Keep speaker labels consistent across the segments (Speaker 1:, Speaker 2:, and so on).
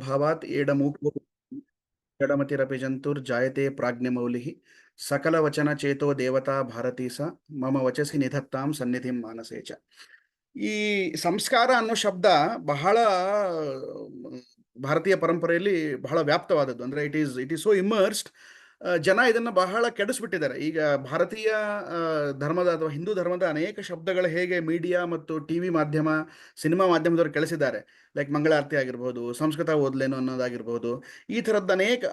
Speaker 1: ಭಾವಾತ್ ಏಡಮೂಕು ಜಡಮತಿರಪಿ ಜಂತುರ್ಜಾಯತೆ ಪ್ರಾಜ್ಞಮೌಲಿಃ ಸಕಲವಚನ ಚೇತೋ ದೇವತಾ ಭಾರತೀ ಸ ಮಮ ವಚಸಿ ನಿಧತ್ತಾಂ ಸನ್ನಿಧಿಂ ಮಾನಸೇ ಚ. ಈ ಸಂಸ್ಕಾರ ಅನ್ನೋ ಶಬ್ದ ಬಹಳ ಭಾರತೀಯ ಪರಂಪರೆಯಲ್ಲಿ ಬಹಳ ವ್ಯಾಪ್ತವಾದದ್ದು. ಅಂದರೆ ಇಟ್ ಈಸ್ ಸೋ ಇಮರ್ಸ್ಡ್. ಜನ ಇದನ್ನು ಬಹಳ ಕೆಡಿಸ್ಬಿಟ್ಟಿದ್ದಾರೆ. ಈಗ ಭಾರತೀಯ ಧರ್ಮದ ಅಥವಾ ಹಿಂದೂ ಧರ್ಮದ ಅನೇಕ ಶಬ್ದಗಳು ಹೇಗೆ ಮೀಡಿಯಾ ಮತ್ತು ಟಿ ವಿ ಮಾಧ್ಯಮ, ಸಿನಿಮಾ ಮಾಧ್ಯಮದವರು ಕಳಿಸಿದ್ದಾರೆ, ಲೈಕ್ ಮಂಗಳಾರತಿ ಆಗಿರ್ಬೋದು, ಸಂಸ್ಕೃತ ಓದ್ಲೇನು ಅನ್ನೋದಾಗಿರ್ಬೋದು, ಈ ಥರದ್ದು ಅನೇಕ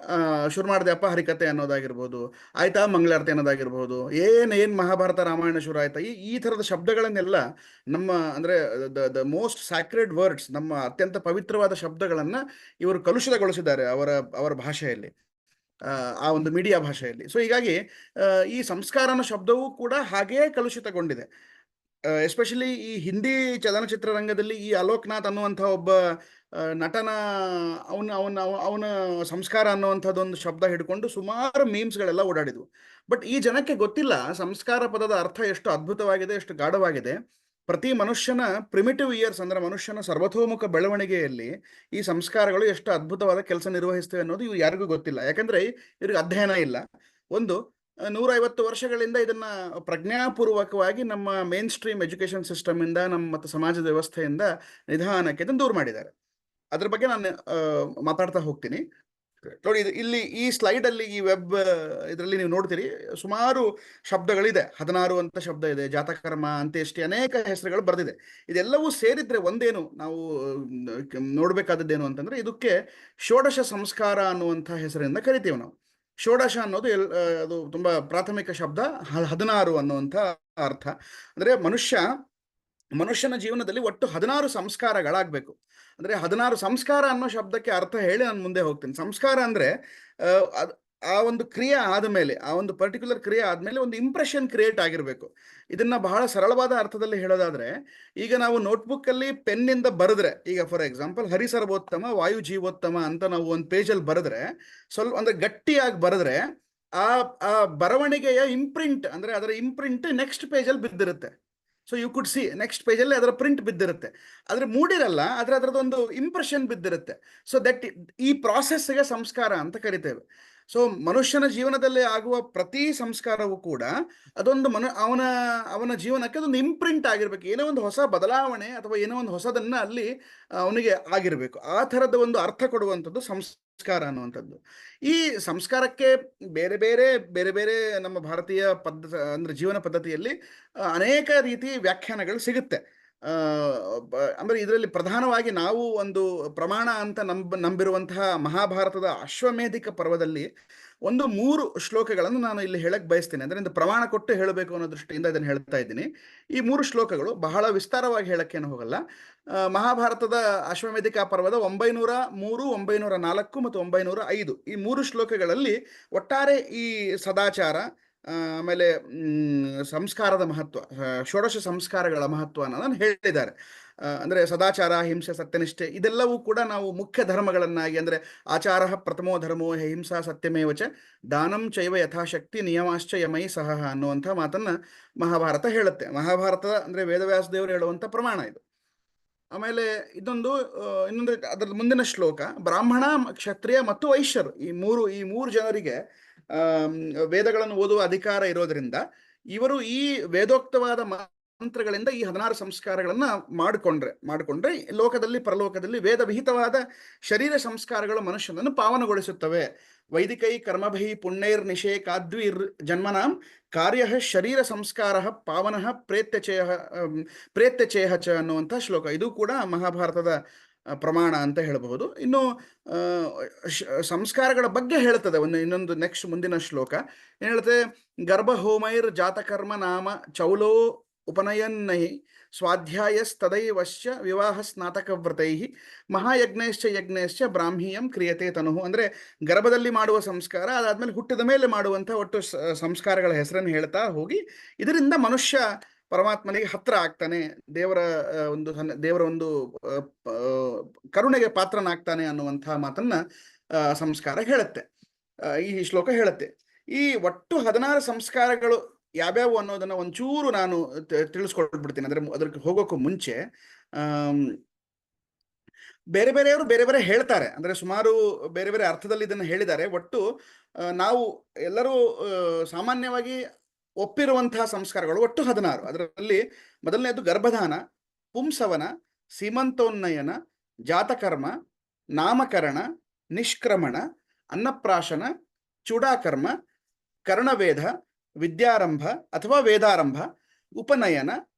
Speaker 1: ಶುರು ಮಾಡಿದೆ ಅಪ್ಪ ಹರಿಕತೆ ಅನ್ನೋದಾಗಿರ್ಬೋದು, ಆಯ್ತಾ ಮಂಗಳಾರತಿ ಅನ್ನೋದಾಗಿರ್ಬೋದು, ಏನು ಮಹಾಭಾರತ ರಾಮಾಯಣ ಶುರು ಆಯ್ತಾ, ಈ ಥರದ ಶಬ್ದಗಳನ್ನೆಲ್ಲ ನಮ್ಮ ಅಂದರೆ ದ ಮೋಸ್ಟ್ ಸ್ಯಾಕ್ರೆಡ್ ವರ್ಡ್ಸ್, ನಮ್ಮ ಅತ್ಯಂತ ಪವಿತ್ರವಾದ ಶಬ್ದಗಳನ್ನು ಇವರು ಕಲುಷಿತಗೊಳಿಸಿದ್ದಾರೆ ಅವರ ಭಾಷೆಯಲ್ಲಿ, ಆ ಒಂದು ಮೀಡಿಯಾ ಭಾಷೆಯಲ್ಲಿ. ಸೊ ಹೀಗಾಗಿ ಈ ಸಂಸ್ಕಾರ ಅನ್ನೋ ಶಬ್ದವೂ ಕೂಡ ಹಾಗೇ ಕಲುಷಿತಗೊಂಡಿದೆ. ಎಸ್ಪೆಷಲಿ ಈ ಹಿಂದಿ ಚಲನಚಿತ್ರರಂಗದಲ್ಲಿ ಈ ಅಲೋಕ್ನಾಥ್ ಅನ್ನುವಂಥ ಒಬ್ಬ ನಟನ ಅವನ ಸಂಸ್ಕಾರ ಅನ್ನುವಂಥದ್ದೊಂದು ಶಬ್ದ ಹಿಡ್ಕೊಂಡು ಸುಮಾರು ಮೀಮ್ಸ್ಗಳೆಲ್ಲ ಓಡಾಡಿದ್ವು. ಬಟ್ ಈ ಜನಕ್ಕೆ ಗೊತ್ತಿಲ್ಲ ಸಂಸ್ಕಾರ ಪದದ ಅರ್ಥ ಎಷ್ಟು ಅದ್ಭುತವಾಗಿದೆ, ಎಷ್ಟು ಗಾಢವಾಗಿದೆ. ಪ್ರತಿ ಮನುಷ್ಯನ ಪ್ರಿಮಿಟಿವ್ ಇಯರ್ಸ್, ಅಂದರೆ ಮನುಷ್ಯನ ಸರ್ವತೋಮುಖ ಬೆಳವಣಿಗೆಯಲ್ಲಿ ಈ ಸಂಸ್ಕಾರಗಳು ಎಷ್ಟು ಅದ್ಭುತವಾದ ಕೆಲಸ ನಿರ್ವಹಿಸ್ತವೆ ಅನ್ನೋದು ಇವು ಯಾರಿಗೂ ಗೊತ್ತಿಲ್ಲ. ಯಾಕಂದ್ರೆ ಇವ್ರಿಗೆ ಅಧ್ಯಯನ ಇಲ್ಲ. ಒಂದು 150 ವರ್ಷಗಳಿಂದ ಇದನ್ನ ಪ್ರಜ್ಞಾಪೂರ್ವಕವಾಗಿ ನಮ್ಮ ಮೇನ್ ಸ್ಟ್ರೀಮ್ ಎಜುಕೇಶನ್ ಸಿಸ್ಟಮ್ ಇಂದ, ನಮ್ಮ ಮತ್ತು ಸಮಾಜದ ವ್ಯವಸ್ಥೆಯಿಂದ ನಿಧಾನಕ್ಕೆ ಇದನ್ನು ದೂರ ಮಾಡಿದ್ದಾರೆ. ಅದ್ರ ಬಗ್ಗೆ ನಾನು ಮಾತಾಡ್ತಾ ಹೋಗ್ತೀನಿ. ನೋಡಿ, ಇಲ್ಲಿ ಈ ಸ್ಲೈಡ್ ಅಲ್ಲಿ, ಈ ವೆಬ್ ಇದರಲ್ಲಿ ನೀವು ನೋಡ್ತೀರಿ, ಸುಮಾರು ಶಬ್ದಗಳಿದೆ. 16 ಅಂತ ಶಬ್ದ ಇದೆ, ಜಾತಕರ್ಮ, ಅಂತ್ಯೇಷ್ಟಿ, ಅನೇಕ ಹೆಸರುಗಳು ಬರೆದಿದೆ. ಇದೆಲ್ಲವೂ ಸೇರಿದ್ರೆ ಒಂದೇನು ನಾವು ನೋಡ್ಬೇಕಾದದ್ದೇನು ಅಂತಂದ್ರೆ, ಇದಕ್ಕೆ ಷೋಡಶ ಸಂಸ್ಕಾರ ಅನ್ನುವಂಥ ಹೆಸರಿಂದ ಕರಿತೀವಿ ನಾವು. ಷೋಡಶ ಅನ್ನೋದು ಅದು ತುಂಬಾ ಪ್ರಾಥಮಿಕ ಶಬ್ದ. 16 ಅನ್ನುವಂಥ ಅರ್ಥ. ಅಂದ್ರೆ ಮನುಷ್ಯನ ಜೀವನದಲ್ಲಿ ಒಟ್ಟು 16 ಸಂಸ್ಕಾರಗಳಾಗಬೇಕು. ಅಂದರೆ 16 ಸಂಸ್ಕಾರ ಅನ್ನೋ ಶಬ್ದಕ್ಕೆ ಅರ್ಥ ಹೇಳಿ ನಾನು ಮುಂದೆ ಹೋಗ್ತೀನಿ. ಸಂಸ್ಕಾರ ಅಂದರೆ ಆ ಒಂದು ಕ್ರಿಯೆ ಆದಮೇಲೆ, ಆ ಒಂದು ಪರ್ಟಿಕ್ಯುಲರ್ ಕ್ರಿಯೆ ಆದಮೇಲೆ ಒಂದು ಇಂಪ್ರೆಷನ್ ಕ್ರಿಯೇಟ್ ಆಗಿರಬೇಕು. ಇದನ್ನ ಬಹಳ ಸರಳವಾದ ಅರ್ಥದಲ್ಲಿ ಹೇಳೋದಾದ್ರೆ, ಈಗ ನಾವು ನೋಟ್ಬುಕ್ಕಲ್ಲಿ ಪೆನ್ನಿಂದ ಬರೆದ್ರೆ, ಈಗ ಫಾರ್ ಎಕ್ಸಾಂಪಲ್ ಹರಿಸರ್ವೋತ್ತಮ ವಾಯು ಜೀವೋತ್ತಮ ಅಂತ ನಾವು ಒಂದು ಪೇಜಲ್ಲಿ ಬರೆದ್ರೆ, ಸ್ವಲ್ಪ ಅಂದರೆ ಗಟ್ಟಿಯಾಗಿ ಬರೆದ್ರೆ, ಆ ಬರವಣಿಗೆಯ ಇಂಪ್ರಿಂಟ್, ಅಂದರೆ ಅದರ ಇಂಪ್ರಿಂಟ್ ನೆಕ್ಸ್ಟ್ ಪೇಜಲ್ಲಿ ಬಿದ್ದಿರುತ್ತೆ. So you could see next ಪೇಜಲ್ಲಿ ಅದರ ಪ್ರಿಂಟ್ ಬಿದ್ದಿರುತ್ತೆ. ಆದರೆ ಮೂಡಿರಲ್ಲ, ಆದರೆ ಅದರದೊಂದು ಇಂಪ್ರೆಷನ್ ಬಿದ್ದಿರುತ್ತೆ. ಸೊ ದಟ್ ಈ ಪ್ರಾಸೆಸ್ಗೆ ಸಂಸ್ಕಾರ ಅಂತ ಕರಿತೇವೆ. ಸೊ ಮನುಷ್ಯನ ಜೀವನದಲ್ಲಿ ಆಗುವ ಪ್ರತಿ ಸಂಸ್ಕಾರವೂ ಕೂಡ ಅದೊಂದು ಅವನ ಜೀವನಕ್ಕೆ ಅದೊಂದು ಇಂಪ್ರಿಂಟ್ ಆಗಿರ್ಬೇಕು. ಏನೋ ಒಂದು ಹೊಸ ಬದಲಾವಣೆ ಅಥವಾ ಏನೋ ಒಂದು ಹೊಸದನ್ನ ಅಲ್ಲಿ ಅವನಿಗೆ ಆಗಿರಬೇಕು. ಆ ಥರದ ಒಂದು ಅರ್ಥ ಕೊಡುವಂಥದ್ದು ಸಂಸ್ಕಾರ ಅನ್ನುವಂಥದ್ದು. ಈ ಸಂಸ್ಕಾರಕ್ಕೆ ಬೇರೆ ಬೇರೆ ನಮ್ಮ ಭಾರತೀಯ ಅಂದ್ರೆ ಜೀವನ ಪದ್ಧತಿಯಲ್ಲಿ ಅನೇಕ ರೀತಿ ವ್ಯಾಖ್ಯಾನಗಳು ಸಿಗುತ್ತೆ. ಅಂದರೆ ಇದರಲ್ಲಿ ಪ್ರಧಾನವಾಗಿ ನಾವು ಒಂದು ಪ್ರಮಾಣ ಅಂತ ನಂಬಿರುವಂತಹ ಮಹಾಭಾರತದ ಅಶ್ವಮೇಧಿಕ ಪರ್ವದಲ್ಲಿ ಒಂದು 3 ಶ್ಲೋಕಗಳನ್ನು ನಾನು ಇಲ್ಲಿ ಹೇಳಕ್ ಬಯಸ್ತೇನೆ. ಅಂದರೆ ಪ್ರಮಾಣ ಕೊಟ್ಟು ಹೇಳಬೇಕು ಅನ್ನೋ ದೃಷ್ಟಿಯಿಂದ ಇದನ್ನು ಹೇಳ್ತಾ ಇದ್ದೀನಿ. ಈ 3 ಶ್ಲೋಕಗಳು ಬಹಳ ವಿಸ್ತಾರವಾಗಿ ಹೇಳಕ್ಕೇನು ಹೋಗಲ್ಲ. ಮಹಾಭಾರತದ ಅಶ್ವಮೇಧಿಕ ಪರ್ವದ 903, 904 ಮತ್ತು 905 ಈ 3 ಶ್ಲೋಕಗಳಲ್ಲಿ ಒಟ್ಟಾರೆ ಈ ಸದಾಚಾರ, ಆಮೇಲೆ ಸಂಸ್ಕಾರದ ಮಹತ್ವ, ಷೋಡಶ ಸಂಸ್ಕಾರಗಳ ಮಹತ್ವನ ನಾನು ಹೇಳಿದ್ದಾರೆ. ಅಂದರೆ ಸದಾಚಾರ, ಹಿಂಸೆ, ಸತ್ಯನಿಷ್ಠೆ ಇದೆಲ್ಲವೂ ಕೂಡ ನಾವು ಮುಖ್ಯ ಧರ್ಮಗಳನ್ನಾಗಿ, ಅಂದರೆ ಆಚಾರ ಪ್ರಥಮೋ ಧರ್ಮೋ ಹಿಂಸಾ ಸತ್ಯಮೇವಚ ದಾನಂ ಚೈವ ಯಥಾಶಕ್ತಿ ನಿಯಮಾಶ್ಚ ಯಮೈ ಸಹ ಅನ್ನುವಂಥ ಮಾತನ್ನ ಮಹಾಭಾರತ ಹೇಳುತ್ತೆ. ಮಹಾಭಾರತ ಅಂದರೆ ವೇದವ್ಯಾಸ ದೇವರು ಹೇಳುವಂಥ ಪ್ರಮಾಣ ಇದು. ಆಮೇಲೆ ಇನ್ನೊಂದು ಅದರ ಮುಂದಿನ ಶ್ಲೋಕ, ಬ್ರಾಹ್ಮಣ, ಕ್ಷತ್ರಿಯ ಮತ್ತು ವೈಶ್ಯರು ಈ ಮೂರು ಜನರಿಗೆ ವೇದಗಳನ್ನು ಓದುವ ಅಧಿಕಾರ ಇರೋದ್ರಿಂದ ಇವರು ಈ ವೇದೋಕ್ತವಾದ ಮಂತ್ರಗಳಿಂದ ಈ 16 ಸಂಸ್ಕಾರಗಳನ್ನ ಮಾಡಿಕೊಂಡ್ರೆ ಲೋಕದಲ್ಲಿ ಪರಲೋಕದಲ್ಲಿ ವೇದ ವಿಹಿತವಾದ ಶರೀರ ಸಂಸ್ಕಾರಗಳು ಮನುಷ್ಯನನ್ನು ಪಾವನಗೊಳಿಸುತ್ತವೆ. ವೈದಿಕೈ ಕರ್ಮಭೈ ಪುಣ್ಯೈರ್ ನಿಷೇಕಾದ್ವಿರ್ ಜನ್ಮನಾಂ ಕಾರ್ಯ ಶರೀರ ಸಂಸ್ಕಾರ ಪಾವನ ಪ್ರೇತ್ಯಚೇಹ ಚ ಅನ್ನುವಂಥ ಶ್ಲೋಕ. ಇದು ಕೂಡ ಮಹಾಭಾರತದ ಪ್ರಮಾಣ ಅಂತ ಹೇಳಬಹುದು. ಇನ್ನು ಸಂಸ್ಕಾರಗಳ ಬಗ್ಗೆ ಹೇಳ್ತದೆ ಇನ್ನೊಂದು ನೆಕ್ಸ್ಟ್ ಮುಂದಿನ ಶ್ಲೋಕ ಏನ್ ಹೇಳ್ತದೆ, ಗರ್ಭಹೋಮೈರ್ ಜಾತಕರ್ಮ ನಾಮ ಚೌಲೋ ಉಪನಯನ್ನೈ ಸ್ವಾಧ್ಯಾಯಸ್ತದೈವಶ್ಚ ವಿವಾಹ ಸ್ನಾತಕವ್ರತೈ ಮಹಾಯಜ್ಞಶ್ಚ ಬ್ರಾಹ್ಮೀಯಂ ಕ್ರಿಯತೆ ತನುಹು. ಅಂದರೆ ಗರ್ಭದಲ್ಲಿ ಮಾಡುವ ಸಂಸ್ಕಾರ, ಅದಾದ್ಮೇಲೆ ಹುಟ್ಟಿದ ಮೇಲೆ ಮಾಡುವಂಥ ಒಟ್ಟು ಸಂಸ್ಕಾರಗಳ ಹೆಸರನ್ನು ಹೇಳ್ತಾ ಹೋಗಿ ಇದರಿಂದ ಮನುಷ್ಯ ಪರಮಾತ್ಮನಿಗೆ ಹತ್ರ ಆಗ್ತಾನೆ, ದೇವರ ಒಂದು ಕರುಣೆಗೆ ಪಾತ್ರನಾಗ್ತಾನೆ ಅನ್ನುವಂಥ ಮಾತನ್ನ ಸಂಸ್ಕಾರ ಹೇಳುತ್ತೆ, ಈ ಶ್ಲೋಕ ಹೇಳುತ್ತೆ. ಈ ಒಟ್ಟು 16 ಸಂಸ್ಕಾರಗಳು ಯಾವ್ಯಾವು ಅನ್ನೋದನ್ನ ಒಂಚೂರು ನಾನು ತಿಳಿಸ್ಕೊಟ್ಬಿಡ್ತೀನಿ. ಅಂದ್ರೆ ಅದಕ್ಕೆ ಹೋಗೋಕ್ಕೂ ಮುಂಚೆ ಬೇರೆ ಬೇರೆಯವರು ಬೇರೆ ಬೇರೆ ಹೇಳ್ತಾರೆ, ಅಂದ್ರೆ ಸುಮಾರು ಬೇರೆ ಬೇರೆ ಅರ್ಥದಲ್ಲಿ ಇದನ್ನು ಹೇಳಿದ್ದಾರೆ. ಒಟ್ಟು ನಾವು ಎಲ್ಲರೂ ಸಾಮಾನ್ಯವಾಗಿ ಒಪ್ಪಿರುವಂತಹ ಸಂಸ್ಕಾರಗಳು ಒಟ್ಟು 16. ಅದರಲ್ಲಿ ಮೊದಲನೇದು ಗರ್ಭಧಾನ, ಪುಂಸವನ, ಸೀಮಂತೋನ್ನಯನ, ಜಾತಕರ್ಮ, ನಾಮಕರಣ, ನಿಷ್ಕ್ರಮಣ, ಅನ್ನಪ್ರಾಶನ, ಚೂಡಾಕರ್ಮ, ಕರ್ಣವೇದ, ವಿದ್ಯಾರಂಭ ಅಥವಾ ವೇದಾರಂಭ, ಉಪನಯನ,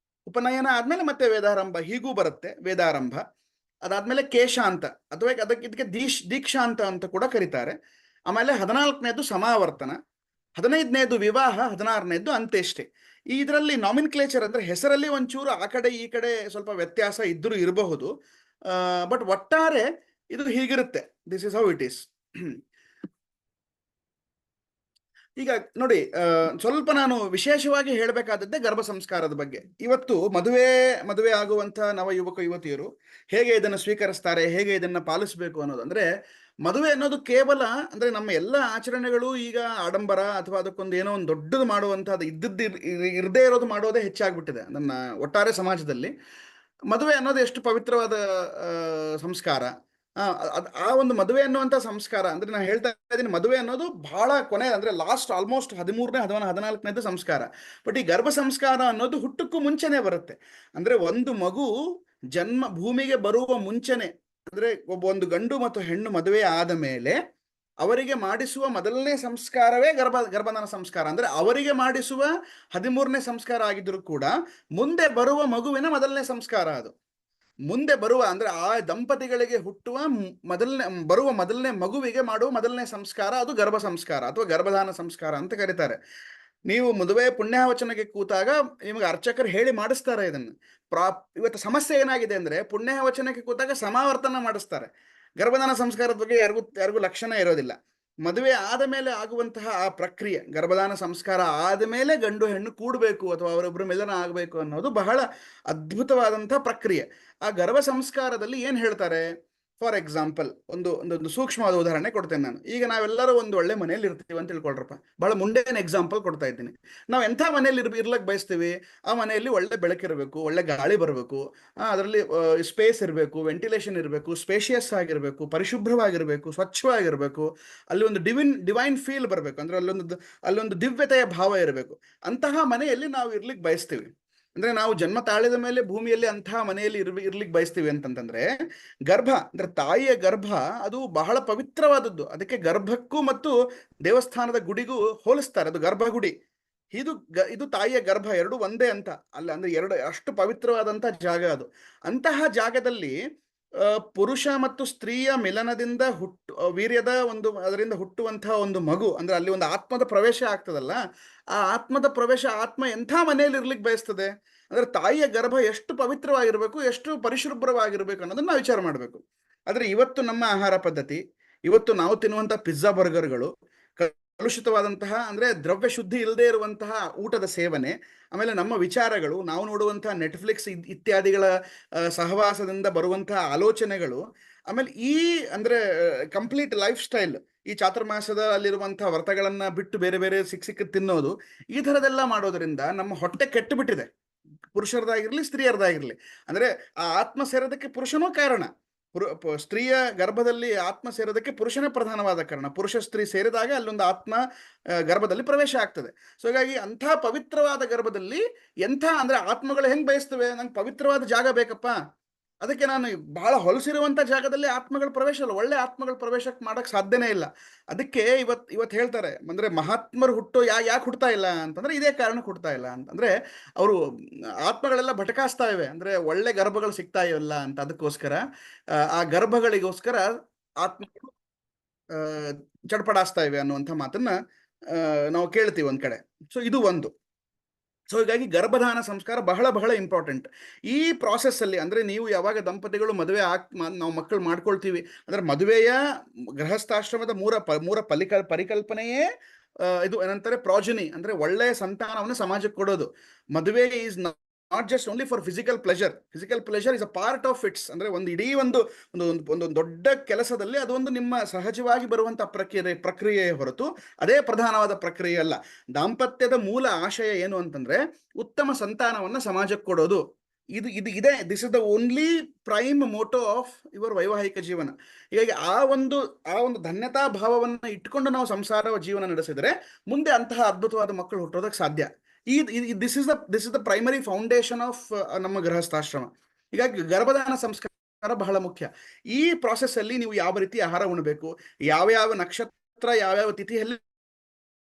Speaker 1: ಉಪನಯನ ಆದ್ಮೇಲೆ ಮತ್ತೆ ವೇದಾರಂಭ ಹೀಗೂ ಬರುತ್ತೆ, ವೇದಾರಂಭ. ಅದಾದ್ಮೇಲೆ ಕೇಶಾಂತ ಅಥವಾ ಇದಕ್ಕೆ ದೀಕ್ಷಾಂತ ಅಂತ ಕೂಡ ಕರೀತಾರೆ. ಆಮೇಲೆ 14ನೇದು ಸಮಾವರ್ತನ, 15ನೇದು ವಿವಾಹ, 16ನೇದು ಅಂತ್ಯೇಷ್ಟೆ. ಇದರಲ್ಲಿ ನಾಮಿನ್ಕ್ಲೇಚರ್ ಅಂದ್ರೆ ಹೆಸರಲ್ಲಿ ಒಂಚೂರು ಆ ಕಡೆ ಈ ಕಡೆ ಸ್ವಲ್ಪ ವ್ಯತ್ಯಾಸ ಇದ್ರೂ ಇರಬಹುದು, ಬಟ್ ಒಟ್ಟಾರೆ ಇದು ಹೀಗಿರುತ್ತೆ. This is how it is. ಈಗ ನೋಡಿ, ಸ್ವಲ್ಪ ನಾನು ವಿಶೇಷವಾಗಿ ಹೇಳಬೇಕಾದದ್ದೇ ಗರ್ಭ ಸಂಸ್ಕಾರದ ಬಗ್ಗೆ. ಇವತ್ತು ಮದುವೆ ಆಗುವಂತ ನವ ಯುವಕ ಯುವತಿಯರು ಹೇಗೆ ಇದನ್ನು ಸ್ವೀಕರಿಸ್ತಾರೆ, ಹೇಗೆ ಇದನ್ನ ಪಾಲಿಸಬೇಕು ಅನ್ನೋದು. ಅಂದ್ರೆ ಮದುವೆ ಅನ್ನೋದು ಕೇವಲ ಅಂದ್ರೆ ನಮ್ಮ ಎಲ್ಲ ಆಚರಣೆಗಳು ಈಗ ಆಡಂಬರ ಅಥವಾ ಅದಕ್ಕೊಂದು ಏನೋ ಒಂದು ದೊಡ್ಡದು ಮಾಡುವಂತಹದ್ದು ಇರದೇ ಇರೋದು ಮಾಡೋದೇ ಹೆಚ್ಚಾಗ್ಬಿಟ್ಟಿದೆ ನನ್ನ ಒಟ್ಟಾರೆ ಸಮಾಜದಲ್ಲಿ. ಮದುವೆ ಅನ್ನೋದು ಎಷ್ಟು ಪವಿತ್ರವಾದ ಸಂಸ್ಕಾರ. ಆ ಒಂದು ಮದುವೆ ಅನ್ನುವಂಥ ಸಂಸ್ಕಾರ ಅಂದ್ರೆ ನಾನು ಹೇಳ್ತಾ ಇದ್ದೀನಿ, ಮದುವೆ ಅನ್ನೋದು ಬಹಳ ಕೊನೆ ಅಂದ್ರೆ ಲಾಸ್ಟ್ ಆಲ್ಮೋಸ್ಟ್ 13ನೇ 14ನೇದು ಸಂಸ್ಕಾರ. ಬಟ್ ಈ ಗರ್ಭ ಸಂಸ್ಕಾರ ಅನ್ನೋದು ಹುಟ್ಟಕ್ಕೂ ಮುಂಚೆನೆ ಬರುತ್ತೆ. ಅಂದ್ರೆ ಒಂದು ಮಗು ಭೂಮಿಗೆ ಬರುವ ಮುಂಚೆನೆ, ಅಂದ್ರೆ ಒಂದು ಗಂಡು ಮತ್ತು ಹೆಣ್ಣು ಮದುವೆ ಆದ ಮೇಲೆ ಅವರಿಗೆ ಮಾಡಿಸುವ ಮೊದಲನೇ ಸಂಸ್ಕಾರವೇ ಗರ್ಭಧಾನ ಸಂಸ್ಕಾರ. ಅಂದ್ರೆ ಅವರಿಗೆ ಮಾಡಿಸುವ 13ನೇ ಸಂಸ್ಕಾರ ಆಗಿದ್ರು ಕೂಡ ಮುಂದೆ ಬರುವ ಮಗುವಿನ ಮೊದಲನೇ ಸಂಸ್ಕಾರ ಅದು. ಮುಂದೆ ಬರುವ ಅಂದ್ರೆ ಆ ದಂಪತಿಗಳಿಗೆ ಹುಟ್ಟುವ ಮೊದಲನೇ ಮಗುವಿಗೆ ಮಾಡುವ ಮೊದಲನೇ ಸಂಸ್ಕಾರ ಅದು ಗರ್ಭ ಸಂಸ್ಕಾರ ಅಥವಾ ಗರ್ಭಧಾನ ಸಂಸ್ಕಾರ ಅಂತ ಕರೀತಾರೆ. ನೀವು ಮದುವೆ ಪುಣ್ಯಾವಚನಕ್ಕೆ ಕೂತಾಗ ನಿಮಗೆ ಅರ್ಚಕರು ಹೇಳಿ ಮಾಡಿಸ್ತಾರೆ ಇದನ್ನು. ಇವತ್ತು ಸಮಸ್ಯೆ ಏನಾಗಿದೆ ಅಂದ್ರೆ ಪುಣ್ಯಾವಚನಕ್ಕೆ ಕೂತಾಗ ಸಮಾವರ್ತನ ಮಾಡಿಸ್ತಾರೆ, ಗರ್ಭಧಾನ ಸಂಸ್ಕಾರದ ಬಗ್ಗೆ ಯಾರಿಗೂ ಲಕ್ಷಣ ಇರೋದಿಲ್ಲ. ಮದುವೆ ಆದ ಮೇಲೆ ಆಗುವಂತಹ ಆ ಪ್ರಕ್ರಿಯೆ, ಗರ್ಭಧಾನ ಸಂಸ್ಕಾರ ಆದ ಮೇಲೆ ಗಂಡು ಹೆಣ್ಣು ಕೂಡಬೇಕು ಅಥವಾ ಅವರೊಬ್ಬರು ಮಿಲನ ಆಗಬೇಕು ಅನ್ನೋದು ಬಹಳ ಅದ್ಭುತವಾದಂತಹ ಪ್ರಕ್ರಿಯೆ. ಆ ಗರ್ಭ ಸಂಸ್ಕಾರದಲ್ಲಿ ಏನ್ ಹೇಳ್ತಾರೆ, ಫಾರ್ ಎಕ್ಸಾಂಪಲ್ ಒಂದು ಸೂಕ್ಷ್ಮವಾದ ಉದಾಹರಣೆ ಕೊಡ್ತೇನೆ ನಾನು. ಈಗ ನಾವೆಲ್ಲರೂ ಒಂದು ಒಳ್ಳೆ ಮನೆಯಲ್ಲಿ ಇರ್ತೀವಿ ಅಂತ ತಿಳ್ಕೊಳ್ರಪ್ಪ, ಬಹಳ ಮುಂಡೇನ ಎಕ್ಸಾಂಪಲ್ ಕೊಡ್ತಾ ಇದ್ದೀನಿ. ನಾವು ಎಂಥ ಮನೆಯಲ್ಲಿ ಇರ್ಲಕ್ ಬಯಸ್ತೀವಿ, ಆ ಮನೆಯಲ್ಲಿ ಒಳ್ಳೆ ಬೆಳಕಿರಬೇಕು, ಒಳ್ಳೆ ಗಾಳಿ ಬರಬೇಕು, ಅದರಲ್ಲಿ ಸ್ಪೇಸ್ ಇರಬೇಕು, ವೆಂಟಿಲೇಷನ್ ಇರಬೇಕು, ಸ್ಪೇಷಿಯಸ್ ಆಗಿರಬೇಕು, ಪರಿಶುಭ್ರವಾಗಿರಬೇಕು, ಸ್ವಚ್ಛವಾಗಿರಬೇಕು, ಅಲ್ಲಿ ಒಂದು ಡಿವೈನ್ ಫೀಲ್ ಬರಬೇಕು, ಅಂದ್ರೆ ಅಲ್ಲೊಂದು ದಿವ್ಯತೆಯ ಭಾವ ಇರಬೇಕು. ಅಂತಹ ಮನೆಯಲ್ಲಿ ನಾವು ಇರ್ಲಿಕ್ಕೆ ಬಯಸ್ತೀವಿ. ಅಂದ್ರೆ ನಾವು ಜನ್ಮ ತಾಳಿದ ಮೇಲೆ ಭೂಮಿಯಲ್ಲಿ ಅಂತಹ ಮನೆಯಲ್ಲಿ ಇರ್ಲಿಕ್ಕೆ ಬಯಸ್ತೀವಿ ಅಂತಂತಂದ್ರೆ ಗರ್ಭ ಅಂದ್ರೆ ತಾಯಿಯ ಗರ್ಭ ಅದು ಬಹಳ ಪವಿತ್ರವಾದದ್ದು. ಅದಕ್ಕೆ ಗರ್ಭಕ್ಕೂ ಮತ್ತು ದೇವಸ್ಥಾನದ ಗುಡಿಗೂ ಹೋಲಿಸ್ತಾರೆ, ಅದು ಗರ್ಭಗುಡಿ. ಇದು ತಾಯಿಯ ಗರ್ಭ ಎರಡು ಒಂದೇ ಅಂತ ಅಲ್ಲ, ಅಂದ್ರೆ ಎರಡು ಅಷ್ಟು ಪವಿತ್ರವಾದಂತಹ ಜಾಗ ಅದು. ಅಂತಹ ಜಾಗದಲ್ಲಿ ಪುರುಷ ಮತ್ತು ಸ್ತ್ರೀಯ ಮಿಲನದಿಂದ ವೀರ್ಯದ ಅದರಿಂದ ಹುಟ್ಟುವಂತಹ ಒಂದು ಮಗು, ಅಂದ್ರೆ ಅಲ್ಲಿ ಒಂದು ಆತ್ಮದ ಪ್ರವೇಶ ಆಗ್ತದಲ್ಲ, ಆ ಆತ್ಮದ ಪ್ರವೇಶ, ಆತ್ಮ ಎಂಥ ಮನೆಯಲ್ಲಿ ಇರ್ಲಿಕ್ಕೆ ಬಯಸ್ತದೆ. ಅಂದ್ರೆ ತಾಯಿಯ ಗರ್ಭ ಎಷ್ಟು ಪವಿತ್ರವಾಗಿರ್ಬೇಕು, ಎಷ್ಟು ಪರಿಶುಭ್ರವಾಗಿರ್ಬೇಕು ಅನ್ನೋದನ್ನ ನಾವು ವಿಚಾರ ಮಾಡಬೇಕು. ಆದ್ರೆ ಇವತ್ತು ನಮ್ಮ ಆಹಾರ ಪದ್ಧತಿ, ಇವತ್ತು ನಾವು ತಿನ್ನುವಂತಹ ಪಿಜ್ಜಾ ಬರ್ಗರ್ಗಳು, ಕಲುಷಿತವಾದಂತಹ ಅಂದ್ರೆ ದ್ರವ್ಯ ಶುದ್ಧಿ ಇಲ್ಲದೆ ಇರುವಂತಹ ಊಟದ ಸೇವನೆ, ಆಮೇಲೆ ನಮ್ಮ ವಿಚಾರಗಳು, ನಾವು ನೋಡುವಂತಹ ನೆಟ್ಫ್ಲಿಕ್ಸ್ ಇತ್ಯಾದಿಗಳ ಸಹವಾಸದಿಂದ ಬರುವಂತಹ ಆಲೋಚನೆಗಳು, ಆಮೇಲೆ ಅಂದ್ರೆ ಕಂಪ್ಲೀಟ್ ಲೈಫ್ ಸ್ಟೈಲ್, ಈ ಚಾತುರ್ಮಾಸದ ಅಲ್ಲಿರುವಂತಹ ವ್ರತಗಳನ್ನ ಬಿಟ್ಟು ಬೇರೆ ಬೇರೆ ಸಿಕ್ಕ ತಿನ್ನೋದು, ಈ ಥರದೆಲ್ಲ ಮಾಡೋದ್ರಿಂದ ನಮ್ಮ ಹೊಟ್ಟೆ ಕೆಟ್ಟು ಬಿಟ್ಟಿದೆ. ಪುರುಷರದಾಗಿರ್ಲಿ ಸ್ತ್ರೀಯರದಾಗಿರ್ಲಿ. ಅಂದ್ರೆ ಆ ಆತ್ಮ ಸೇರೋದಕ್ಕೆ ಪುರುಷನೂ ಕಾರಣ. ಸ್ತ್ರೀಯ ಗರ್ಭದಲ್ಲಿ ಆತ್ಮ ಸೇರೋದಕ್ಕೆ ಪುರುಷನೇ ಪ್ರಧಾನವಾದ ಕಾರಣ. ಪುರುಷ ಸ್ತ್ರೀ ಸೇರಿದಾಗ ಅಲ್ಲೊಂದು ಆತ್ಮ ಗರ್ಭದಲ್ಲಿ ಪ್ರವೇಶ ಆಗ್ತದೆ. ಸೊ ಹೀಗಾಗಿ ಅಂಥ ಪವಿತ್ರವಾದ ಗರ್ಭದಲ್ಲಿ ಅಂದ್ರೆ ಆತ್ಮಗಳು ಹೆಂಗ್ ಬಯಸ್ತವೆ, ನಂಗೆ ಪವಿತ್ರವಾದ ಜಾಗ ಬೇಕಪ್ಪ, ಅದಕ್ಕೆ ನಾನು ಬಹಳ ಹೊಲಸಿರುವಂತ ಜಾಗದಲ್ಲಿ ಆತ್ಮಗಳ ಪ್ರವೇಶ ಇಲ್ಲ, ಒಳ್ಳೆ ಆತ್ಮಗಳ ಪ್ರವೇಶಕ್ಕೆ ಮಾಡಕ್ ಸಾಧ್ಯನೇ ಇಲ್ಲ. ಅದಕ್ಕೆ ಇವತ್ತು ಹೇಳ್ತಾರೆ, ಅಂದ್ರೆ ಮಹಾತ್ಮರು ಯಾಕೆ ಹುಡ್ತಾ ಇಲ್ಲ ಅಂತಂದ್ರೆ ಇದೇ ಕಾರಣಕ್ಕೆ ಹುಡ್ತಾ ಇಲ್ಲ ಅಂತಂದ್ರೆ ಅವರು ಆತ್ಮಗಳೆಲ್ಲ ಭಟಕಾಸ್ತಾ ಇವೆ, ಅಂದ್ರೆ ಒಳ್ಳೆ ಗರ್ಭಗಳು ಸಿಗ್ತಾ ಇಲ್ಲ ಅಂತ. ಅದಕ್ಕೋಸ್ಕರ ಆ ಗರ್ಭಗಳಿಗೋಸ್ಕರ ಆತ್ಮಗಳು ಚಡ್ಪಡಾಸ್ತಾ ಇವೆ ಅನ್ನುವಂಥ ಮಾತನ್ನ ನಾವು ಕೇಳ್ತೀವಿ ಒಂದ್ ಕಡೆ. ಸೊ ಇದು ಒಂದು. ಸೊ ಹೀಗಾಗಿ ಗರ್ಭಧಾನ ಸಂಸ್ಕಾರ ಬಹಳ ಬಹಳ ಇಂಪಾರ್ಟೆಂಟ್ ಈ ಪ್ರಾಸೆಸ್ ಅಲ್ಲಿ. ಅಂದ್ರೆ ನೀವು ಯಾವಾಗ ದಂಪತಿಗಳು ಮದುವೆ ನಾವು ಮಕ್ಕಳು ಮಾಡ್ಕೊಳ್ತೀವಿ ಅಂದ್ರೆ ಮದುವೆಯ ಗೃಹಸ್ಥಾಶ್ರಮದ ಮೂರ ಪರಿಕಲ್ಪನೆಯೇ ಇದು ಏನಂತಾರೆ, ಪ್ರಾಜನಿ, ಅಂದ್ರೆ ಒಳ್ಳೆಯ ಸಂತಾನವನ್ನು ಸಮಾಜಕ್ಕೆ ಕೊಡೋದು. ಮದುವೆ is not just only for physical pleasure is a part of it's. ಅಂದ್ರೆ ಇಡೀ ಒಂದು ದೊಡ್ಡ ಕೆಲಸದಲ್ಲಿ ಅದೊಂದು ನಿಮ್ಮ ಸಹಜವಾಗಿ ಬರುವಂತಹ ಪ್ರಕ್ರಿಯೆ ಹೊರತು ಅದೇ ಪ್ರಧಾನವಾದ ಪ್ರಕ್ರಿಯೆ ಅಲ್ಲ. ದಾಂಪತ್ಯದ ಮೂಲ ಆಶಯ ಏನು ಅಂತಂದ್ರೆ ಉತ್ತಮ ಸಂತಾನವನ್ನ ಸಮಾಜಕ್ಕೆ ಕೊಡೋದು. ಇದು ಇದು ಇದೆ. This is the only prime motto of your ವೈವಾಹಿಕ ಜೀವನ. ಹೀಗಾಗಿ ಆ ಒಂದು ಧನ್ಯತಾ ಭಾವವನ್ನು ಇಟ್ಕೊಂಡು ನಾವು ಸಂಸಾರ ಜೀವನ ನಡೆಸಿದರೆ ಮುಂದೆ ಅಂತಹ ಅದ್ಭುತವಾದ ಮಕ್ಕಳು ಹುಟ್ಟೋದಕ್ಕೆ ಸಾಧ್ಯ. ಈ this is the primary foundation of ನಮ್ಮ ಗೃಹಸ್ಥಾಶ್ರಮ. ಹೀಗಾಗಿ ಗರ್ಭಧಾನ ಸಂಸ್ಕಾರ ಬಹಳ ಮುಖ್ಯ. ಈ ಪ್ರಾಸೆಸ್ ಅಲ್ಲಿ ನೀವು ಯಾವ ರೀತಿ ಆಹಾರ ಉಣಬೇಕು, ಯಾವ ಯಾವ ನಕ್ಷತ್ರ ಯಾವ್ಯಾವ ತಿಥಿಯಲ್ಲಿ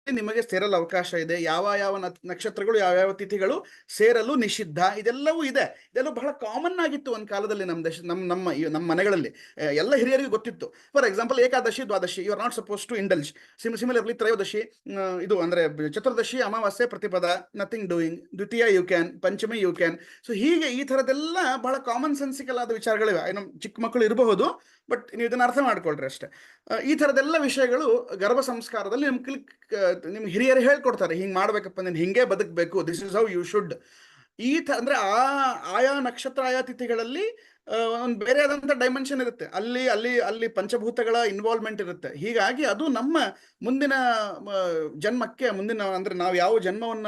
Speaker 1: ನಿಮಗೆ ಸೇರಲು ಅವಕಾಶ ಇದೆ, ಯಾವ ಯಾವ ನಕ್ಷತ್ರಗಳು ಯಾವ್ಯಾವ ತಿಥಿಗಳು ಸೇರಲು ನಿಷಿದ್ಧ, ಇದೆಲ್ಲವೂ ಇದೆ. ಇದೆಲ್ಲ ಬಹಳ ಕಾಮನ್ ಆಗಿತ್ತು ಒಂದು ಕಾಲದಲ್ಲಿ ನಮ್ಮ ದೇಶ, ನಮ್ಮ ಮನೆಗಳಲ್ಲಿ ಎಲ್ಲ ಹಿರಿಯರಿಗೂ ಗೊತ್ತಿತ್ತು. For example, Ekadashi Dwadashi you are not suppose to indulge. Similarly Trayodashi, ಇದು ಅಂದ್ರೆ Chaturdashi Amavasya Pratipada, nothing doing. Dwitiya you can, Panchami you can. So ಹೀಗೆ ಈ ಥರದ್ದೆಲ್ಲ ಬಹಳ ಕಾಮನ್ ಸೆನ್ಸಿಕಲ್ ಆದ ವಿಚಾರಗಳಿವೆ. ನಮ್ಮ ಚಿಕ್ಕ ಮಕ್ಕಳು ಇರಬಹುದು, ಬಟ್ ನೀವು ಇದನ್ನ ಅರ್ಥ ಮಾಡ್ಕೊಳ್ರಿ ಅಷ್ಟೇ. ಈ ಥರದ್ದೆಲ್ಲ ವಿಷಯಗಳು ಗರ್ಭ ಸಂಸ್ಕಾರದಲ್ಲಿ ನಿಮ್ಗೆ ಹಿರಿಯರು ಹೇಳ್ಕೊಡ್ತಾರೆ. ಹಿಂಗೆ ಮಾಡ್ಬೇಕಪ್ಪ, ನೀನು ಹಿಂಗೆ ಬದುಕಬೇಕು, this is how you should. ಅಂದ್ರೆ ಆಯಾ ನಕ್ಷತ್ರ ಆಯಾ ತಿಥಿಗಳಲ್ಲಿ ಒಂದು ಬೇರೆ ಆದಂಥ ಡೈಮೆನ್ಷನ್ ಇರುತ್ತೆ. ಅಲ್ಲಿ ಅಲ್ಲಿ ಅಲ್ಲಿ ಪಂಚಭೂತಗಳ ಇನ್ವಾಲ್ವ್ಮೆಂಟ್ ಇರುತ್ತೆ. ಹೀಗಾಗಿ ಅದು ನಮ್ಮ ಮುಂದಿನ ಜನ್ಮಕ್ಕೆ, ಅಂದ್ರೆ ನಾವು ಯಾವ ಜನ್ಮವನ್ನ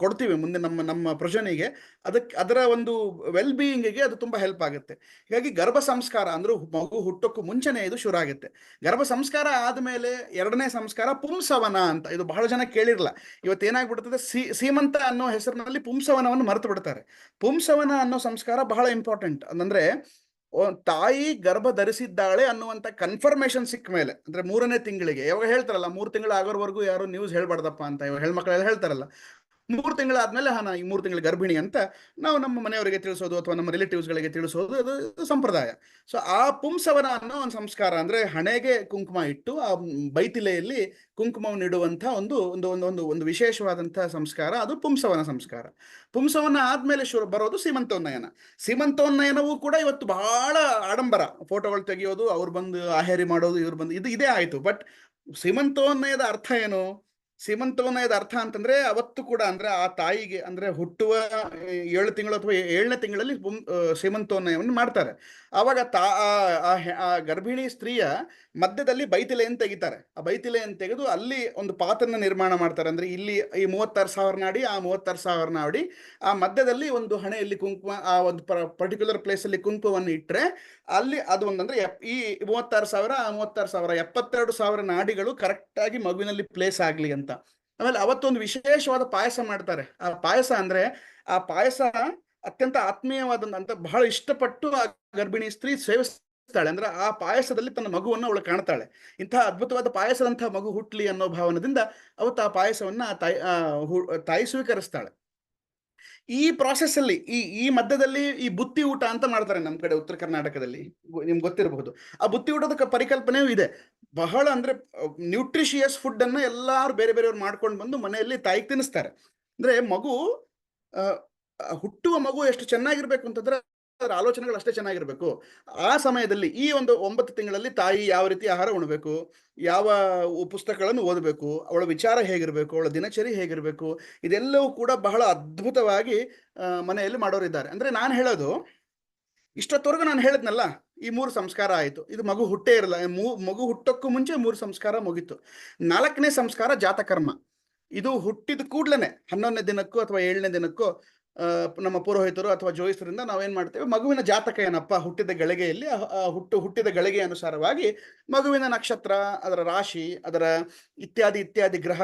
Speaker 1: ಕೊಡ್ತೀವಿ ಮುಂದೆ ನಮ್ಮ ಪ್ರಜನೆಗೆ, ಅದರ ಒಂದು ವೆಲ್ ಬೀಯಿಂಗಿಗೆ ಅದು ತುಂಬಾ ಹೆಲ್ಪ್ ಆಗುತ್ತೆ. ಹೀಗಾಗಿ ಗರ್ಭ ಸಂಸ್ಕಾರ ಅಂದ್ರೆ ಮಗು ಹುಟ್ಟೋಕ್ಕೂ ಮುಂಚೆನೆ ಇದು ಶುರು ಆಗುತ್ತೆ. ಗರ್ಭ ಸಂಸ್ಕಾರ ಆದ್ಮೇಲೆ ಎರಡನೇ ಸಂಸ್ಕಾರ ಪುಂಸವನ ಅಂತ. ಇದು ಬಹಳ ಜನ ಕೇಳಿರಲ್ಲ. ಇವತ್ತೇನಾಗ್ಬಿಡ್ತದೆ, ಸೀಮಂತ ಅನ್ನೋ ಹೆಸರಿನಲ್ಲಿ ಪುಂಸವನವನ್ನು ಮರೆತು ಬಿಡ್ತಾರೆ. ಪುಂಸವನ ಅನ್ನೋ ಸಂಸ್ಕಾರ ಬಹಳ ಇಂಪಾರ್ಟೆಂಟ್. ಅಂದ್ರೆ ತಾಯಿ ಗರ್ಭ ಧರಿಸಿದ್ದಾಳೆ ಅನ್ನುವಂತ ಕನ್ಫರ್ಮೇಶನ್ ಸಿಕ್ಕ ಮೇಲೆ, ಅಂದ್ರೆ 3ನೇ ತಿಂಗಳಿಗೆ, ಯಾವಾಗ ಹೇಳ್ತಾರಲ್ಲ 3 ತಿಂಗಳು ಆಗೋವರೆಗೂ ಯಾರು ನ್ಯೂಸ್ ಹೇಳ್ಬಾರ್ದಪ್ಪ ಅಂತ, ಇವಾಗ ಹೆಣ್ಮಕ್ಳೆಲ್ಲ ಹೇಳ್ತಾರಲ್ಲ, 3 ತಿಂಗಳಾದ್ಮೇಲೆ ನಾ ಈ 3 ತಿಂಗಳ ಗರ್ಭಿಣಿ ಅಂತ ನಾವು ನಮ್ಮ ಮನೆಯವರಿಗೆ ತಿಳಿಸೋದು ಅಥವಾ ನಮ್ಮ ರಿಲೇಟಿವ್ಸ್ಗಳಿಗೆ ತಿಳಿಸೋದು ಅದು ಸಂಪ್ರದಾಯ. ಸೊ ಆ ಪುಂಸವನ ಅನ್ನೋ ಒಂದು ಸಂಸ್ಕಾರ, ಅಂದ್ರೆ ಹಣೆಗೆ ಕುಂಕುಮ ಇಟ್ಟು ಆ ಬೈತಿಲೆಯಲ್ಲಿ ಕುಂಕುಮವನ್ನು ಇಡುವಂಥ ಒಂದು ಒಂದು ಒಂದು ಒಂದು ಒಂದು ವಿಶೇಷವಾದಂತಹ ಸಂಸ್ಕಾರ, ಅದು ಪುಂಸವನ ಸಂಸ್ಕಾರ. ಪುಂಸವನ ಆದ್ಮೇಲೆ ಬರೋದು ಸೀಮಂತೋನ್ನಯನ. ಸೀಮಂತೋನ್ನಯನವೂ ಕೂಡ ಇವತ್ತು ಬಹಳ ಆಡಂಬರ, ಫೋಟೋಗಳು ತೆಗೆಯೋದು, ಅವ್ರು ಬಂದು ಆಹೇರಿ ಮಾಡೋದು, ಇವ್ರು ಬಂದು ಇದೇ ಆಯ್ತು. ಬಟ್ ಸೀಮಂತೋನ್ನಯದ ಅರ್ಥ ಏನು? ಸೀಮಂತೋನ್ನಯದ ಅರ್ಥ ಅಂತಂದ್ರೆ ಅವತ್ತು ಕೂಡ, ಅಂದ್ರೆ ಆ ತಾಯಿಗೆ, ಅಂದ್ರೆ ಹುಟ್ಟುವ 7 ತಿಂಗಳು ಅಥವಾ 7ನೇ ತಿಂಗಳಲ್ಲಿ ಸೀಮಂತೋನ್ನಯವನ್ನು ಮಾಡ್ತಾರೆ. ಆವಾಗ ಆ ಗರ್ಭಿಣಿ ಸ್ತ್ರೀಯ ಮಧ್ಯದಲ್ಲಿ ಬೈತಿಲೆಯನ್ನು ತೆಗಿತಾರೆ. ಆ ಬೈತಿಲೆಯನ್ನು ತೆಗೆದು ಅಲ್ಲಿ ಒಂದು ಪಾತನ್ನ ನಿರ್ಮಾಣ ಮಾಡ್ತಾರೆ. ಅಂದ್ರೆ ಇಲ್ಲಿ ಈ 36,000 ನಾಡಿ, ಆ 36,000 ನಾಡಿ, ಆ ಮಧ್ಯದಲ್ಲಿ ಒಂದು ಹಣೆಯಲ್ಲಿ ಕುಂಕುಮ, ಆ ಒಂದು ಪರ್ಟಿಕ್ಯುಲರ್ ಪ್ಲೇಸ್ ಅಲ್ಲಿ ಕುಂಕುಮವನ್ನು ಇಟ್ಟರೆ ಅಲ್ಲಿ ಅದು ಒಂದಂದ್ರೆ ಈ 36,000, ಆ 36,000, 72,000 ನಾಡಿಗಳು ಕರೆಕ್ಟ್ ಆಗಿ ಮಗುವಿನಲ್ಲಿ ಪ್ಲೇಸ್ ಆಗ್ಲಿ ಅಂತ. ಆಮೇಲೆ ಅವತ್ತೊಂದು ವಿಶೇಷವಾದ ಪಾಯಸ ಮಾಡ್ತಾರೆ. ಆ ಪಾಯಸ ಅತ್ಯಂತ ಆತ್ಮೀಯವಾದಂತ, ಬಹಳ ಇಷ್ಟಪಟ್ಟು ಆ ಗರ್ಭಿಣಿ ಸ್ತ್ರೀ ಸೇವಿಸ್ತಾಳೆ. ಅಂದ್ರೆ ಆ ಪಾಯಸದಲ್ಲಿ ತನ್ನ ಮಗುವನ್ನು ಅವಳು ಕಾಣ್ತಾಳೆ. ಇಂತಹ ಅದ್ಭುತವಾದ ಪಾಯಸದಂತಹ ಮಗು ಹುಟ್ಲಿ ಅನ್ನೋ ಭಾವನದಿಂದ ಅವತ್ತು ಆ ಪಾಯಸವನ್ನ ತಾಯಿ ಸ್ವೀಕರಿಸ್ತಾಳೆ. ಈ ಪ್ರಾಸೆಸ್ ಅಲ್ಲಿ ಈ ಮಧ್ಯದಲ್ಲಿ ಈ ಬುತ್ತಿ ಊಟ ಅಂತ ಮಾಡ್ತಾರೆ ನಮ್ಮ ಕಡೆ ಉತ್ತರ ಕರ್ನಾಟಕದಲ್ಲಿ, ನಿಮ್ಗೆ ಗೊತ್ತಿರಬಹುದು. ಆ ಬುತ್ತಿ ಊಟದ ಪರಿಕಲ್ಪನೆಯೂ ಇದೆ. ಬಹಳ ಅಂದ್ರೆ ನ್ಯೂಟ್ರಿಷಿಯಸ್ ಫುಡ್ ಅನ್ನ ಎಲ್ಲಾರು ಬೇರೆ ಬೇರೆಯವ್ರು ಮಾಡ್ಕೊಂಡು ಬಂದು ಮನೆಯಲ್ಲಿ ತಾಯಿಗೆ ತಿನ್ನಿಸ್ತಾರೆ. ಅಂದ್ರೆ ಮಗು ಹುಟ್ಟುವ ಮಗು ಎಷ್ಟು ಚೆನ್ನಾಗಿರ್ಬೇಕು ಅಂತಂದ್ರೆ ಅದರ ಆಲೋಚನೆಗಳು ಅಷ್ಟೇ ಚೆನ್ನಾಗಿರ್ಬೇಕು. ಆ ಸಮಯದಲ್ಲಿ ಈ ಒಂದು 9 ತಿಂಗಳಲ್ಲಿ ತಾಯಿ ಯಾವ ರೀತಿ ಆಹಾರ ಉಣಬೇಕು, ಯಾವ ಪುಸ್ತಕಗಳನ್ನು ಓದಬೇಕು, ಅವಳ ವಿಚಾರ ಹೇಗಿರ್ಬೇಕು, ಅವಳ ದಿನಚರಿ ಹೇಗಿರ್ಬೇಕು, ಇದೆಲ್ಲವೂ ಕೂಡ ಬಹಳ ಅದ್ಭುತವಾಗಿ ಮನೆಯಲ್ಲಿ ಮಾಡೋರಿದ್ದಾರೆ. ಅಂದ್ರೆ ನಾನು ಹೇಳೋದು, ಇಷ್ಟೊತ್ತವರೆಗೂ ನಾನು ಹೇಳಿದ್ನಲ್ಲ, ಈ 3 ಸಂಸ್ಕಾರ ಆಯಿತು. ಇದು ಮಗು ಹುಟ್ಟೇ ಇರಲ್ಲ, ಮಗು ಹುಟ್ಟೋಕ್ಕೂ ಮುಂಚೆ 3 ಸಂಸ್ಕಾರ ಮುಗೀತು. 4ನೇ ಸಂಸ್ಕಾರ ಜಾತಕರ್ಮ. ಇದು ಹುಟ್ಟಿದ ಕೂಡ್ಲೇನೆ 11ನೇ ದಿನಕ್ಕೂ ಅಥವಾ 7ನೇ ದಿನಕ್ಕೂ ನಮ್ಮ ಪುರೋಹಿತರು ಅಥವಾ ಜೋಯಿಸರಿಂದ ನಾವೇನ್ ಮಾಡ್ತೇವೆ, ಮಗುವಿನ ಜಾತಕ ಏನಪ್ಪ, ಹುಟ್ಟಿದ ಗಳಿಗೆಯಲ್ಲಿ ಹುಟ್ಟಿದ ಗಳಿಗೆ ಅನುಸಾರವಾಗಿ ಮಗುವಿನ ನಕ್ಷತ್ರ, ಅದರ ರಾಶಿ, ಅದರ ಇತ್ಯಾದಿ ಇತ್ಯಾದಿ ಗ್ರಹ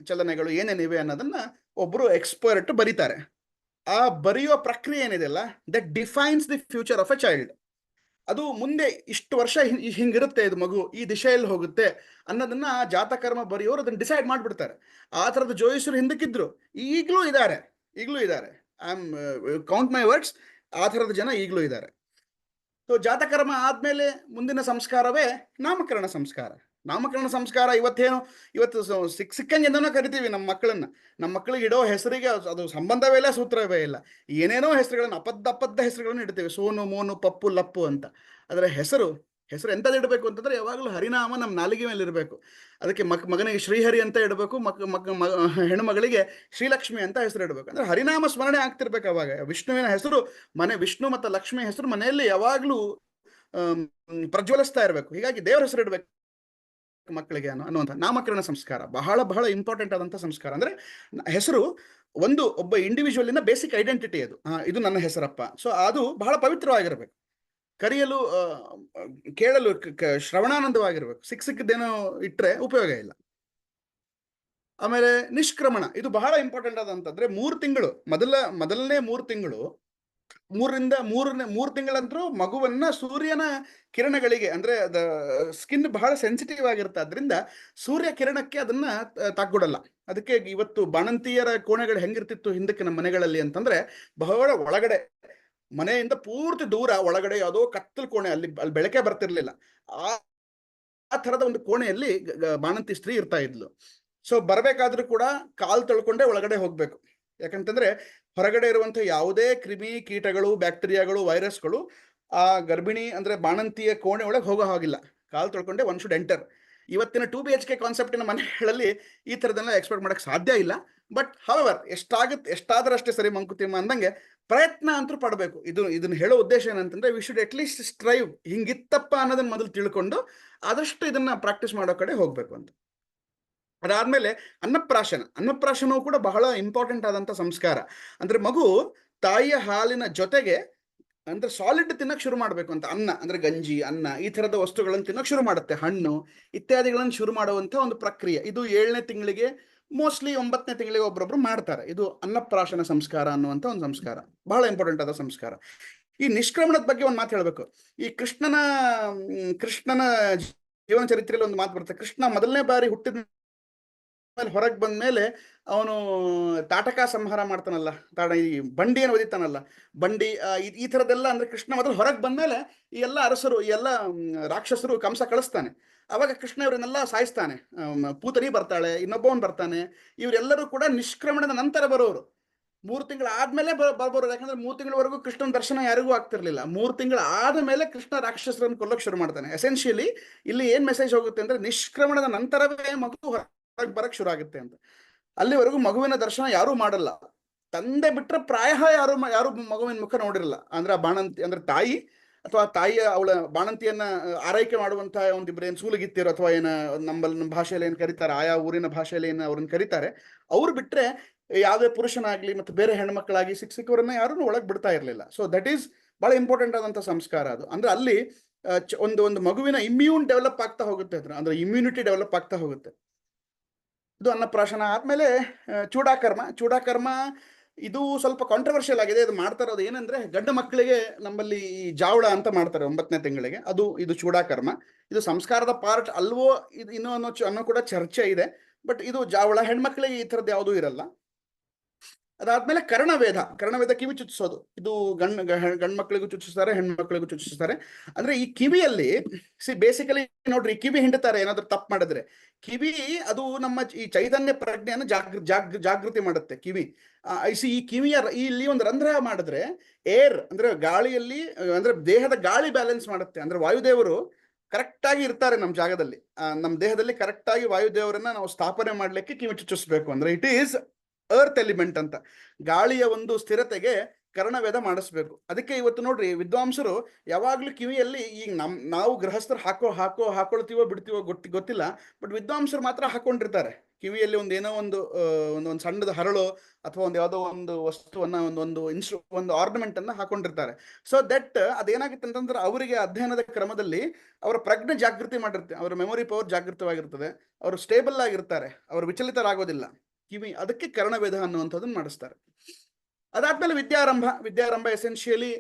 Speaker 1: ಚಲನೆಗಳು ಏನೇನಿವೆ ಅನ್ನೋದನ್ನ ಒಬ್ರು ಎಕ್ಸ್ಪರ್ಟ್ ಬರೀತಾರೆ. ಆ ಬರೆಯುವ ಪ್ರಕ್ರಿಯೆ ಏನಿದೆಯಲ್ಲ, that defines the future of A child. ಅದು ಮುಂದೆ ಇಷ್ಟು ವರ್ಷ ಹಿಂಗಿರುತ್ತೆ, ಇದು ಮಗು ಈ ದಿಶೆಯಲ್ಲಿ ಹೋಗುತ್ತೆ ಅನ್ನೋದನ್ನ ಆ ಜಾತಕರ್ಮ ಬರೆಯೋರು ಅದನ್ನ ಡಿಸೈಡ್ ಮಾಡ್ಬಿಡ್ತಾರೆ. ಆ ಥರದ ಜೋಯಿಸರು ಹಿಂದಕ್ಕಿದ್ರು, ಈಗಲೂ ಇದ್ದಾರೆ. I am count my words, ಆ ಥರದ ಜನ ಈಗಲೂ ಇದ್ದಾರೆ. ಸೊ ಜಾತಕರ್ಮ ಆದ್ಮೇಲೆ ಮುಂದಿನ ಸಂಸ್ಕಾರವೇ ನಾಮಕರಣ ಸಂಸ್ಕಾರ. ನಾಮಕರಣ ಸಂಸ್ಕಾರ ಇವತ್ತು ಸಿಕ್ಕಂಗೆ ಏನೋ ಕರಿತೀವಿ ನಮ್ಮ ಮಕ್ಕಳಿಗೆ ಇಡೋ ಹೆಸರಿಗೆ ಅದು ಸಂಬಂಧವೇ ಇಲ್ಲ, ಸೂತ್ರವೇ ಇಲ್ಲ. ಏನೇನೋ ಹೆಸರುಗಳನ್ನು, ಅಪದ್ಧ ಹೆಸರುಗಳನ್ನು ಇಡ್ತೇವೆ, ಸೋನು, ಮೋನು, ಪಪ್ಪು, ಲಪ್ಪು ಅಂತ. ಅದರ ಹೆಸರು ಎಂತದ್ದು ಇಡಬೇಕು ಅಂತಂದ್ರೆ ಯಾವಾಗಲೂ ಹರಿನಾಮ ನಮ್ಮ ನಾಲಿಗೆ ಮೇಲೆ ಇರಬೇಕು. ಅದಕ್ಕೆ ಮಗನಿಗೆ ಶ್ರೀಹರಿ ಅಂತ ಇಡಬೇಕು, ಹೆಣ್ಣುಮಗಳಿಗೆ ಶ್ರೀಲಕ್ಷ್ಮಿ ಅಂತ ಹೆಸರು ಇಡಬೇಕು. ಅಂದ್ರೆ ಹರಿನಾಮ ಸ್ಮರಣೆ ಆಗ್ತಿರ್ಬೇಕು. ಅವಾಗ ವಿಷ್ಣುವಿನ ಹೆಸರು ವಿಷ್ಣು ಮತ್ತು ಲಕ್ಷ್ಮಿ ಹೆಸರು ಮನೆಯಲ್ಲಿ ಯಾವಾಗಲೂ ಪ್ರಜ್ವಲಿಸ್ತಾ ಇರಬೇಕು. ಹೀಗಾಗಿ ದೇವರ ಹೆಸರು ಇಡಬೇಕು. ಮಕ್ಕಳಿಗೆ ಅನ್ನುವಂಥ ನಾಮಕರಣ ಸಂಸ್ಕಾರ ಬಹಳ ಬಹಳ ಇಂಪಾರ್ಟೆಂಟ್ ಆದಂಥ ಸಂಸ್ಕಾರ. ಅಂದ್ರೆ ಹೆಸರು ಒಬ್ಬ ಇಂಡಿವಿಜುವಲಿನ ಬೇಸಿಕ್ ಐಡೆಂಟಿಟಿ ಅದು. ಇದು ನನ್ನ ಹೆಸರಪ್ಪ. ಸೊ ಅದು ಬಹಳ ಪವಿತ್ರವಾಗಿರ್ಬೇಕು, ಕರೆಯಲು ಕೇಳಲು ಶ್ರವಣಾನಂದವಾಗಿರ್ಬೇಕು. ಸಿಕ್ಕಿದ್ದೇನೋ ಇಟ್ರೆ ಉಪಯೋಗ ಇಲ್ಲ. ಆಮೇಲೆ ನಿಷ್ಕ್ರಮಣ, ಇದು ಬಹಳ ಇಂಪಾರ್ಟೆಂಟ್ ಆದಂತಂದ್ರೆ 3 ತಿಂಗಳು ಮೊದಲನೇ 3 ತಿಂಗಳು, 3 ತಿಂಗಳಂತರೂ ಮಗುವನ್ನ ಸೂರ್ಯನ ಕಿರಣಗಳಿಗೆ, ಅಂದ್ರೆ ಸ್ಕಿನ್ ಬಹಳ ಸೆನ್ಸಿಟಿವ್ ಆಗಿರುತ್ತೆ, ಅದರಿಂದ ಸೂರ್ಯ ಕಿರಣಕ್ಕೆ ಅದನ್ನ ತಾಗ್ಗೊಡಲ್ಲ. ಅದಕ್ಕೆ ಇವತ್ತು ಬಾಣಂತಿಯರ ಕೋಣೆಗಳು ಹೆಂಗಿರ್ತಿತ್ತು ಹಿಂದಕ್ಕೆ ನಮ್ಮ ಮನೆಗಳಲ್ಲಿ ಅಂತಂದ್ರೆ, ಬಹಳ ಒಳಗಡೆ, ಮನೆಯಿಂದ ಪೂರ್ತಿ ದೂರ ಒಳಗಡೆ ಯಾವುದೋ ಕತ್ತಲು ಕೋಣೆ, ಅಲ್ಲಿ ಬೆಳಕೆ ಬರ್ತಿರ್ಲಿಲ್ಲ. ಆ ಥರದ ಒಂದು ಕೋಣೆಯಲ್ಲಿ ಬಾಣಂತಿ ಸ್ತ್ರೀ ಇರ್ತಾ ಇದ್ಲು. ಸೊ ಬರಬೇಕಾದ್ರೂ ಕೂಡ ಕಾಲು ತೊಳ್ಕೊಂಡೇ ಒಳಗಡೆ ಹೋಗ್ಬೇಕು. ಯಾಕಂತಂದ್ರೆ ಹೊರಗಡೆ ಇರುವಂತ ಯಾವುದೇ ಕ್ರಿಮಿ ಕೀಟಗಳು, ಬ್ಯಾಕ್ಟೀರಿಯಾಗಳು, ವೈರಸ್ಗಳು ಆ ಗರ್ಭಿಣಿ ಅಂದ್ರೆ ಬಾಣಂತಿಯ ಕೋಣೆ ಒಳಗೆ ಹೋಗೋ ಹಾಗಿಲ್ಲ. ಕಾಲು ತೊಳ್ಕೊಂಡೆ ಒನ್ ಶುಡ್ ಎಂಟರ್. ಇವತ್ತಿನ 2 BHK ಕಾನ್ಸೆಪ್ಟಿನ ಮನೆಗಳಲ್ಲಿ ಈ ಥರದೆಲ್ಲ ಎಕ್ಸ್ಪೆಕ್ಟ್ ಮಾಡಕ್ ಸಾಧ್ಯ ಇಲ್ಲ. ಬಟ್ ಹವೆವರ್ ಎಷ್ಟಾದ್ರಷ್ಟೇ ಸರಿ ಮಂಕುತಿಮ್ಮ ಅಂದಂಗೆ ಪ್ರಯತ್ನ ಅಂತೂ ಪಡಬೇಕು. ಇದನ್ನ ಹೇಳೋ ಉದ್ದೇಶ ಏನಂತಂದ್ರೆ, we should at least strive, ಹಿಂಗಿತ್ತಪ್ಪ ಅನ್ನೋದನ್ನ ಮೊದಲು ತಿಳ್ಕೊಂಡು ಆದಷ್ಟು ಇದನ್ನ ಪ್ರಾಕ್ಟೀಸ್ ಮಾಡೋ ಕಡೆ ಹೋಗ್ಬೇಕು ಅಂತ. ಅದಾದ್ಮೇಲೆ ಅನ್ನಪ್ರಾಶನವು ಕೂಡ ಬಹಳ ಇಂಪಾರ್ಟೆಂಟ್ ಆದಂತ ಸಂಸ್ಕಾರ. ಅಂದ್ರೆ ಮಗು ತಾಯಿಯ ಹಾಲಿನ ಜೊತೆಗೆ ಅಂದ್ರೆ ಸಾಲಿಡ್ ತಿನ್ನಕ್ ಶುರು ಮಾಡ್ಬೇಕು ಅಂತ. ಅನ್ನ ಅಂದ್ರೆ ಗಂಜಿ, ಅನ್ನ, ಈ ತರದ ವಸ್ತುಗಳನ್ನು ತಿನ್ನಕ್ ಶುರು ಮಾಡುತ್ತೆ, ಹಣ್ಣು ಇತ್ಯಾದಿಗಳನ್ನು ಶುರು ಮಾಡುವಂತ ಒಂದು ಪ್ರಕ್ರಿಯೆ. ಇದು 7ನೇ ತಿಂಗಳಿಗೆ, ಮೋಸ್ಟ್ಲಿ 9ನೇ ತಿಂಗಳಿಗೆ ಒಬ್ಬರೊಬ್ರು ಮಾಡ್ತಾರೆ. ಇದು ಅನ್ನಪ್ರಾಶನ ಸಂಸ್ಕಾರ ಅನ್ನುವಂಥ ಒಂದು ಸಂಸ್ಕಾರ, ಬಹಳ ಇಂಪಾರ್ಟೆಂಟ್ ಆದ ಸಂಸ್ಕಾರ. ಈ ನಿಷ್ಕ್ರಮಣದ ಬಗ್ಗೆ ಒಂದು ಮಾತು ಹೇಳ್ಬೇಕು. ಈ ಕೃಷ್ಣನ ಜೀವನ ಚರಿತ್ರೆಯಲ್ಲಿ ಒಂದು ಮಾತು ಬರುತ್ತೆ. ಕೃಷ್ಣ ಮೊದಲನೇ ಬಾರಿ ಹುಟ್ಟಿದ ಹೊರಗೆ ಬಂದ ಮೇಲೆ ಅವನು ತಾಟಕ ಸಂಹಾರ ಮಾಡ್ತಾನಲ್ಲ, ಈ ಬಂಡಿಯನ್ನು ಒದಿತಾನಲ್ಲ, ಬಂಡಿ ಈ ಥರದ್ದೆಲ್ಲ. ಅಂದ್ರೆ ಕೃಷ್ಣ ಮೊದಲು ಹೊರಗೆ ಬಂದ್ಮೇಲೆ ಈ ಎಲ್ಲ ಅರಸರು, ಈ ಎಲ್ಲ ರಾಕ್ಷಸರು ಕಂಸ ಕಳಿಸ್ತಾನೆ. ಅವಾಗ ಕೃಷ್ಣ ಇವರನ್ನೆಲ್ಲ ಸಾಯಿಸ್ತಾನೆ. ಪೂತನಿ ಬರ್ತಾಳೆ, ಇನ್ನೊಬ್ಬವನ್ ಬರ್ತಾನೆ. ಇವರೆಲ್ಲರೂ ಕೂಡ ನಿಷ್ಕ್ರಮಣದ ನಂತರ ಬರೋರು. 3 ತಿಂಗಳು ಆದ್ಮೇಲೆ ಬರ್ಬೋದು. ಯಾಕಂದ್ರೆ 3 ತಿಂಗಳವರೆಗೂ ಕೃಷ್ಣನ ದರ್ಶನ ಯಾರಿಗೂ ಆಗ್ತಿರ್ಲಿಲ್ಲ. 3 ತಿಂಗಳು ಆದ ಮೇಲೆ ಕೃಷ್ಣ ರಾಕ್ಷಸರನ್ನು ಕೊಲ್ಲಕ್ಕೆ ಶುರು ಮಾಡ್ತಾನೆ. ಎಸೆನ್ಷಿಯಲಿ ಇಲ್ಲಿ ಏನ್ ಮೆಸೇಜ್ ಹೋಗುತ್ತೆ ಅಂದ್ರೆ, ನಿಷ್ಕ್ರಮಣದ ನಂತರವೇ ಮಗು ಹೊರಗೆ ಬರಕ್ ಶುರು ಆಗುತ್ತೆ ಅಂತ. ಅಲ್ಲಿವರೆಗೂ ಮಗುವಿನ ದರ್ಶನ ಯಾರು ಮಾಡಲ್ಲ. ತಂದೆ ಬಿಟ್ರೆ ಪ್ರಾಯ ಯಾರು ಮಗುವಿನ ಮುಖ ನೋಡಿರಲ್ಲ. ಅಂದ್ರೆ ಬಾಣಂತಿ ಅಂದ್ರೆ ತಾಯಿ ಅಥವಾ ತಾಯಿಯ ಅವಳ ಬಾಣಂತಿಯನ್ನ ಆರೈಕೆ ಮಾಡುವಂತಹ ಒಂದಿಬ್ರು ಏನ್ ಸೂಲಗಿತ್ತಿರೋ ಅಥವಾ ನಮ್ಮ ಭಾಷೆಯಲ್ಲಿ ಏನ್ ಕರೀತಾರೆ, ಆಯಾ ಊರಿನ ಭಾಷೆಯಲ್ಲಿ ಏನ್ ಅವ್ರನ್ನ ಕರೀತಾರೆ, ಅವ್ರು ಬಿಟ್ರೆ ಯಾವುದೇ ಪುರುಷನಾಗ್ಲಿ ಮತ್ತೆ ಬೇರೆ ಹೆಣ್ಮಕ್ಳಾಗಿ ಸಿಕ್ಕವರನ್ನ ಯಾರನ್ನು ಒಳಗೆ ಬಿಡ್ತಾ ಇರ್ಲಿಲ್ಲ. ಸೊ ದಟ್ ಈಸ್ ಬಹಳ ಇಂಪಾರ್ಟೆಂಟ್ ಆದಂತ ಸಂಸ್ಕಾರ ಅದು. ಅಂದ್ರೆ ಅಲ್ಲಿ ಒಂದು ಮಗುವಿನ ಇಮ್ಯೂನ್ ಡೆವಲಪ್ ಆಗ್ತಾ ಹೋಗುತ್ತೆ, ಅಂದ್ರೆ ಇಮ್ಯುನಿಟಿ ಡೆವಲಪ್ ಆಗ್ತಾ ಹೋಗುತ್ತೆ. ಇದು ಅನ್ನಪ್ರಾಶನ ಆದ್ಮೇಲೆ ಚೂಡಾಕರ್ಮ ಇದು ಸ್ವಲ್ಪ ಕಾಂಟ್ರವರ್ಷಿಯಲ್ ಆಗಿದೆ. ಇದು ಮಾಡ್ತಾ ಇರೋದು ಏನಂದ್ರೆ, ಗಂಡು ಮಕ್ಕಳಿಗೆ ನಮ್ಮಲ್ಲಿ ಜಾವಳ ಅಂತ ಮಾಡ್ತಾರೆ 9ನೇ ತಿಂಗಳಿಗೆ, ಇದು ಚೂಡಾಕರ್ಮ. ಇದು ಸಂಸ್ಕಾರದ ಪಾರ್ಟ್ ಅಲ್ವೋ ಇದು ಇನ್ನೂ ಅನ್ನೋ ಕೂಡ ಚರ್ಚೆ ಇದೆ. ಬಟ್ ಇದು ಜಾವಳ, ಹೆಣ್ಮಕ್ಳಿಗೆ ಈ ಥರದ್ದು ಯಾವುದೂ ಇರಲ್ಲ. ಅದಾದ್ಮೇಲೆ ಕರ್ಣವೇದ ಕಿವಿ ಚುಚ್ಚಿಸೋದು. ಇದು ಗಂಡ್ ಮಕ್ಕಳಿಗೂ ಚುಚ್ಚಿಸ್ತಾರೆ, ಹೆಣ್ಮಕ್ಳಿಗೂ ಚುಚ್ಚಿಸ್ತಾರೆ. ಅಂದ್ರೆ ಈ ಕಿವಿಯಲ್ಲಿ ಬೇಸಿಕಲಿ ನೋಡ್ರಿ, ಕಿವಿ ಹಿಂಡುತ್ತಾರೆ ಏನಾದ್ರು ತಪ್ಪು ಮಾಡಿದ್ರೆ. ಕಿವಿ ಅದು ನಮ್ಮ ಈ ಚೈತನ್ಯ ಪ್ರಜ್ಞೆಯನ್ನು ಜಾಗೃತಿ ಮಾಡುತ್ತೆ ಕಿವಿ. ಈ ಕಿವಿಯ ಇಲ್ಲಿ ಒಂದು ರಂಧ್ರ ಮಾಡಿದ್ರೆ ಏರ್ ಅಂದ್ರೆ ಗಾಳಿಯಲ್ಲಿ, ಅಂದ್ರೆ ದೇಹದ ಗಾಳಿ ಬ್ಯಾಲೆನ್ಸ್ ಮಾಡುತ್ತೆ. ಅಂದ್ರೆ ವಾಯುದೇವರು ಕರೆಕ್ಟ್ ಆಗಿ ಇರ್ತಾರೆ ನಮ್ಮ ಜಾಗದಲ್ಲಿ, ನಮ್ಮ ದೇಹದಲ್ಲಿ ಕರೆಕ್ಟ್ ಆಗಿ ವಾಯುದೇವರನ್ನ ನಾವು ಸ್ಥಾಪನೆ ಮಾಡ್ಲಿಕ್ಕೆ ಕಿವಿ ಚುಚ್ಚಿಸ್ಬೇಕು. ಅಂದ್ರೆ ಇಟ್ ಈಸ್ ಅರ್ತ್ ಎಲಿಮೆಂಟ್ ಅಂತ. ಗಾಳಿಯ ಒಂದು ಸ್ಥಿರತೆಗೆ ಕರ್ಣವೇದ ಮಾಡಿಸ್ಬೇಕು. ಅದಕ್ಕೆ ಇವತ್ತು ನೋಡ್ರಿ, ವಿದ್ವಾಂಸರು ಯಾವಾಗ್ಲೂ ಕಿವಿಯಲ್ಲಿ, ಈಗ ನಾವು ಗೃಹಸ್ಥರು ಹಾಕೊಳ್ತೀವೋ ಬಿಡ್ತೀವೋ ಗೊತ್ತಿಲ್ಲ, ಬಟ್ ವಿದ್ವಾಂಸರು ಮಾತ್ರ ಹಾಕೊಂಡಿರ್ತಾರೆ ಕಿವಿಯಲ್ಲಿ ಏನೋ ಒಂದು ಸಣ್ಣದ ಹರಳು ಅಥವಾ ಯಾವುದೋ ಒಂದು ವಸ್ತುವನ್ನ ಒಂದು ಆರ್ನಮೆಂಟ್ ಅನ್ನ ಹಾಕೊಂಡಿರ್ತಾರೆ. ಸೊ ದಟ್ ಅದೇನಾಗುತ್ತೆ ಅಂತಂದ್ರೆ, ಅವರಿಗೆ ಅಧ್ಯಯನದ ಕ್ರಮದಲ್ಲಿ ಅವರ ಪ್ರಜ್ಞೆ ಜಾಗೃತಿ ಮಾಡಿರುತ್ತೆ, ಅವರ ಮೆಮೊರಿ ಪವರ್ ಜಾಗೃತವಾಗಿರ್ತದೆ, ಅವರು ಸ್ಟೇಬಲ್ ಆಗಿರ್ತಾರೆ, ಅವರು ವಿಚಲಿತರಾಗೋದಿಲ್ಲ ಕಿವಿ. ಅದಕ್ಕೆ ಕರ್ಣವೇದ ಅನ್ನುವಂಥದ್ದನ್ನು ಮಾಡಿಸ್ತಾರೆ. ಅದಾದ್ಮೇಲೆ ವಿದ್ಯಾರಂಭ ಎಸೆನ್ಷಿಯಲಿ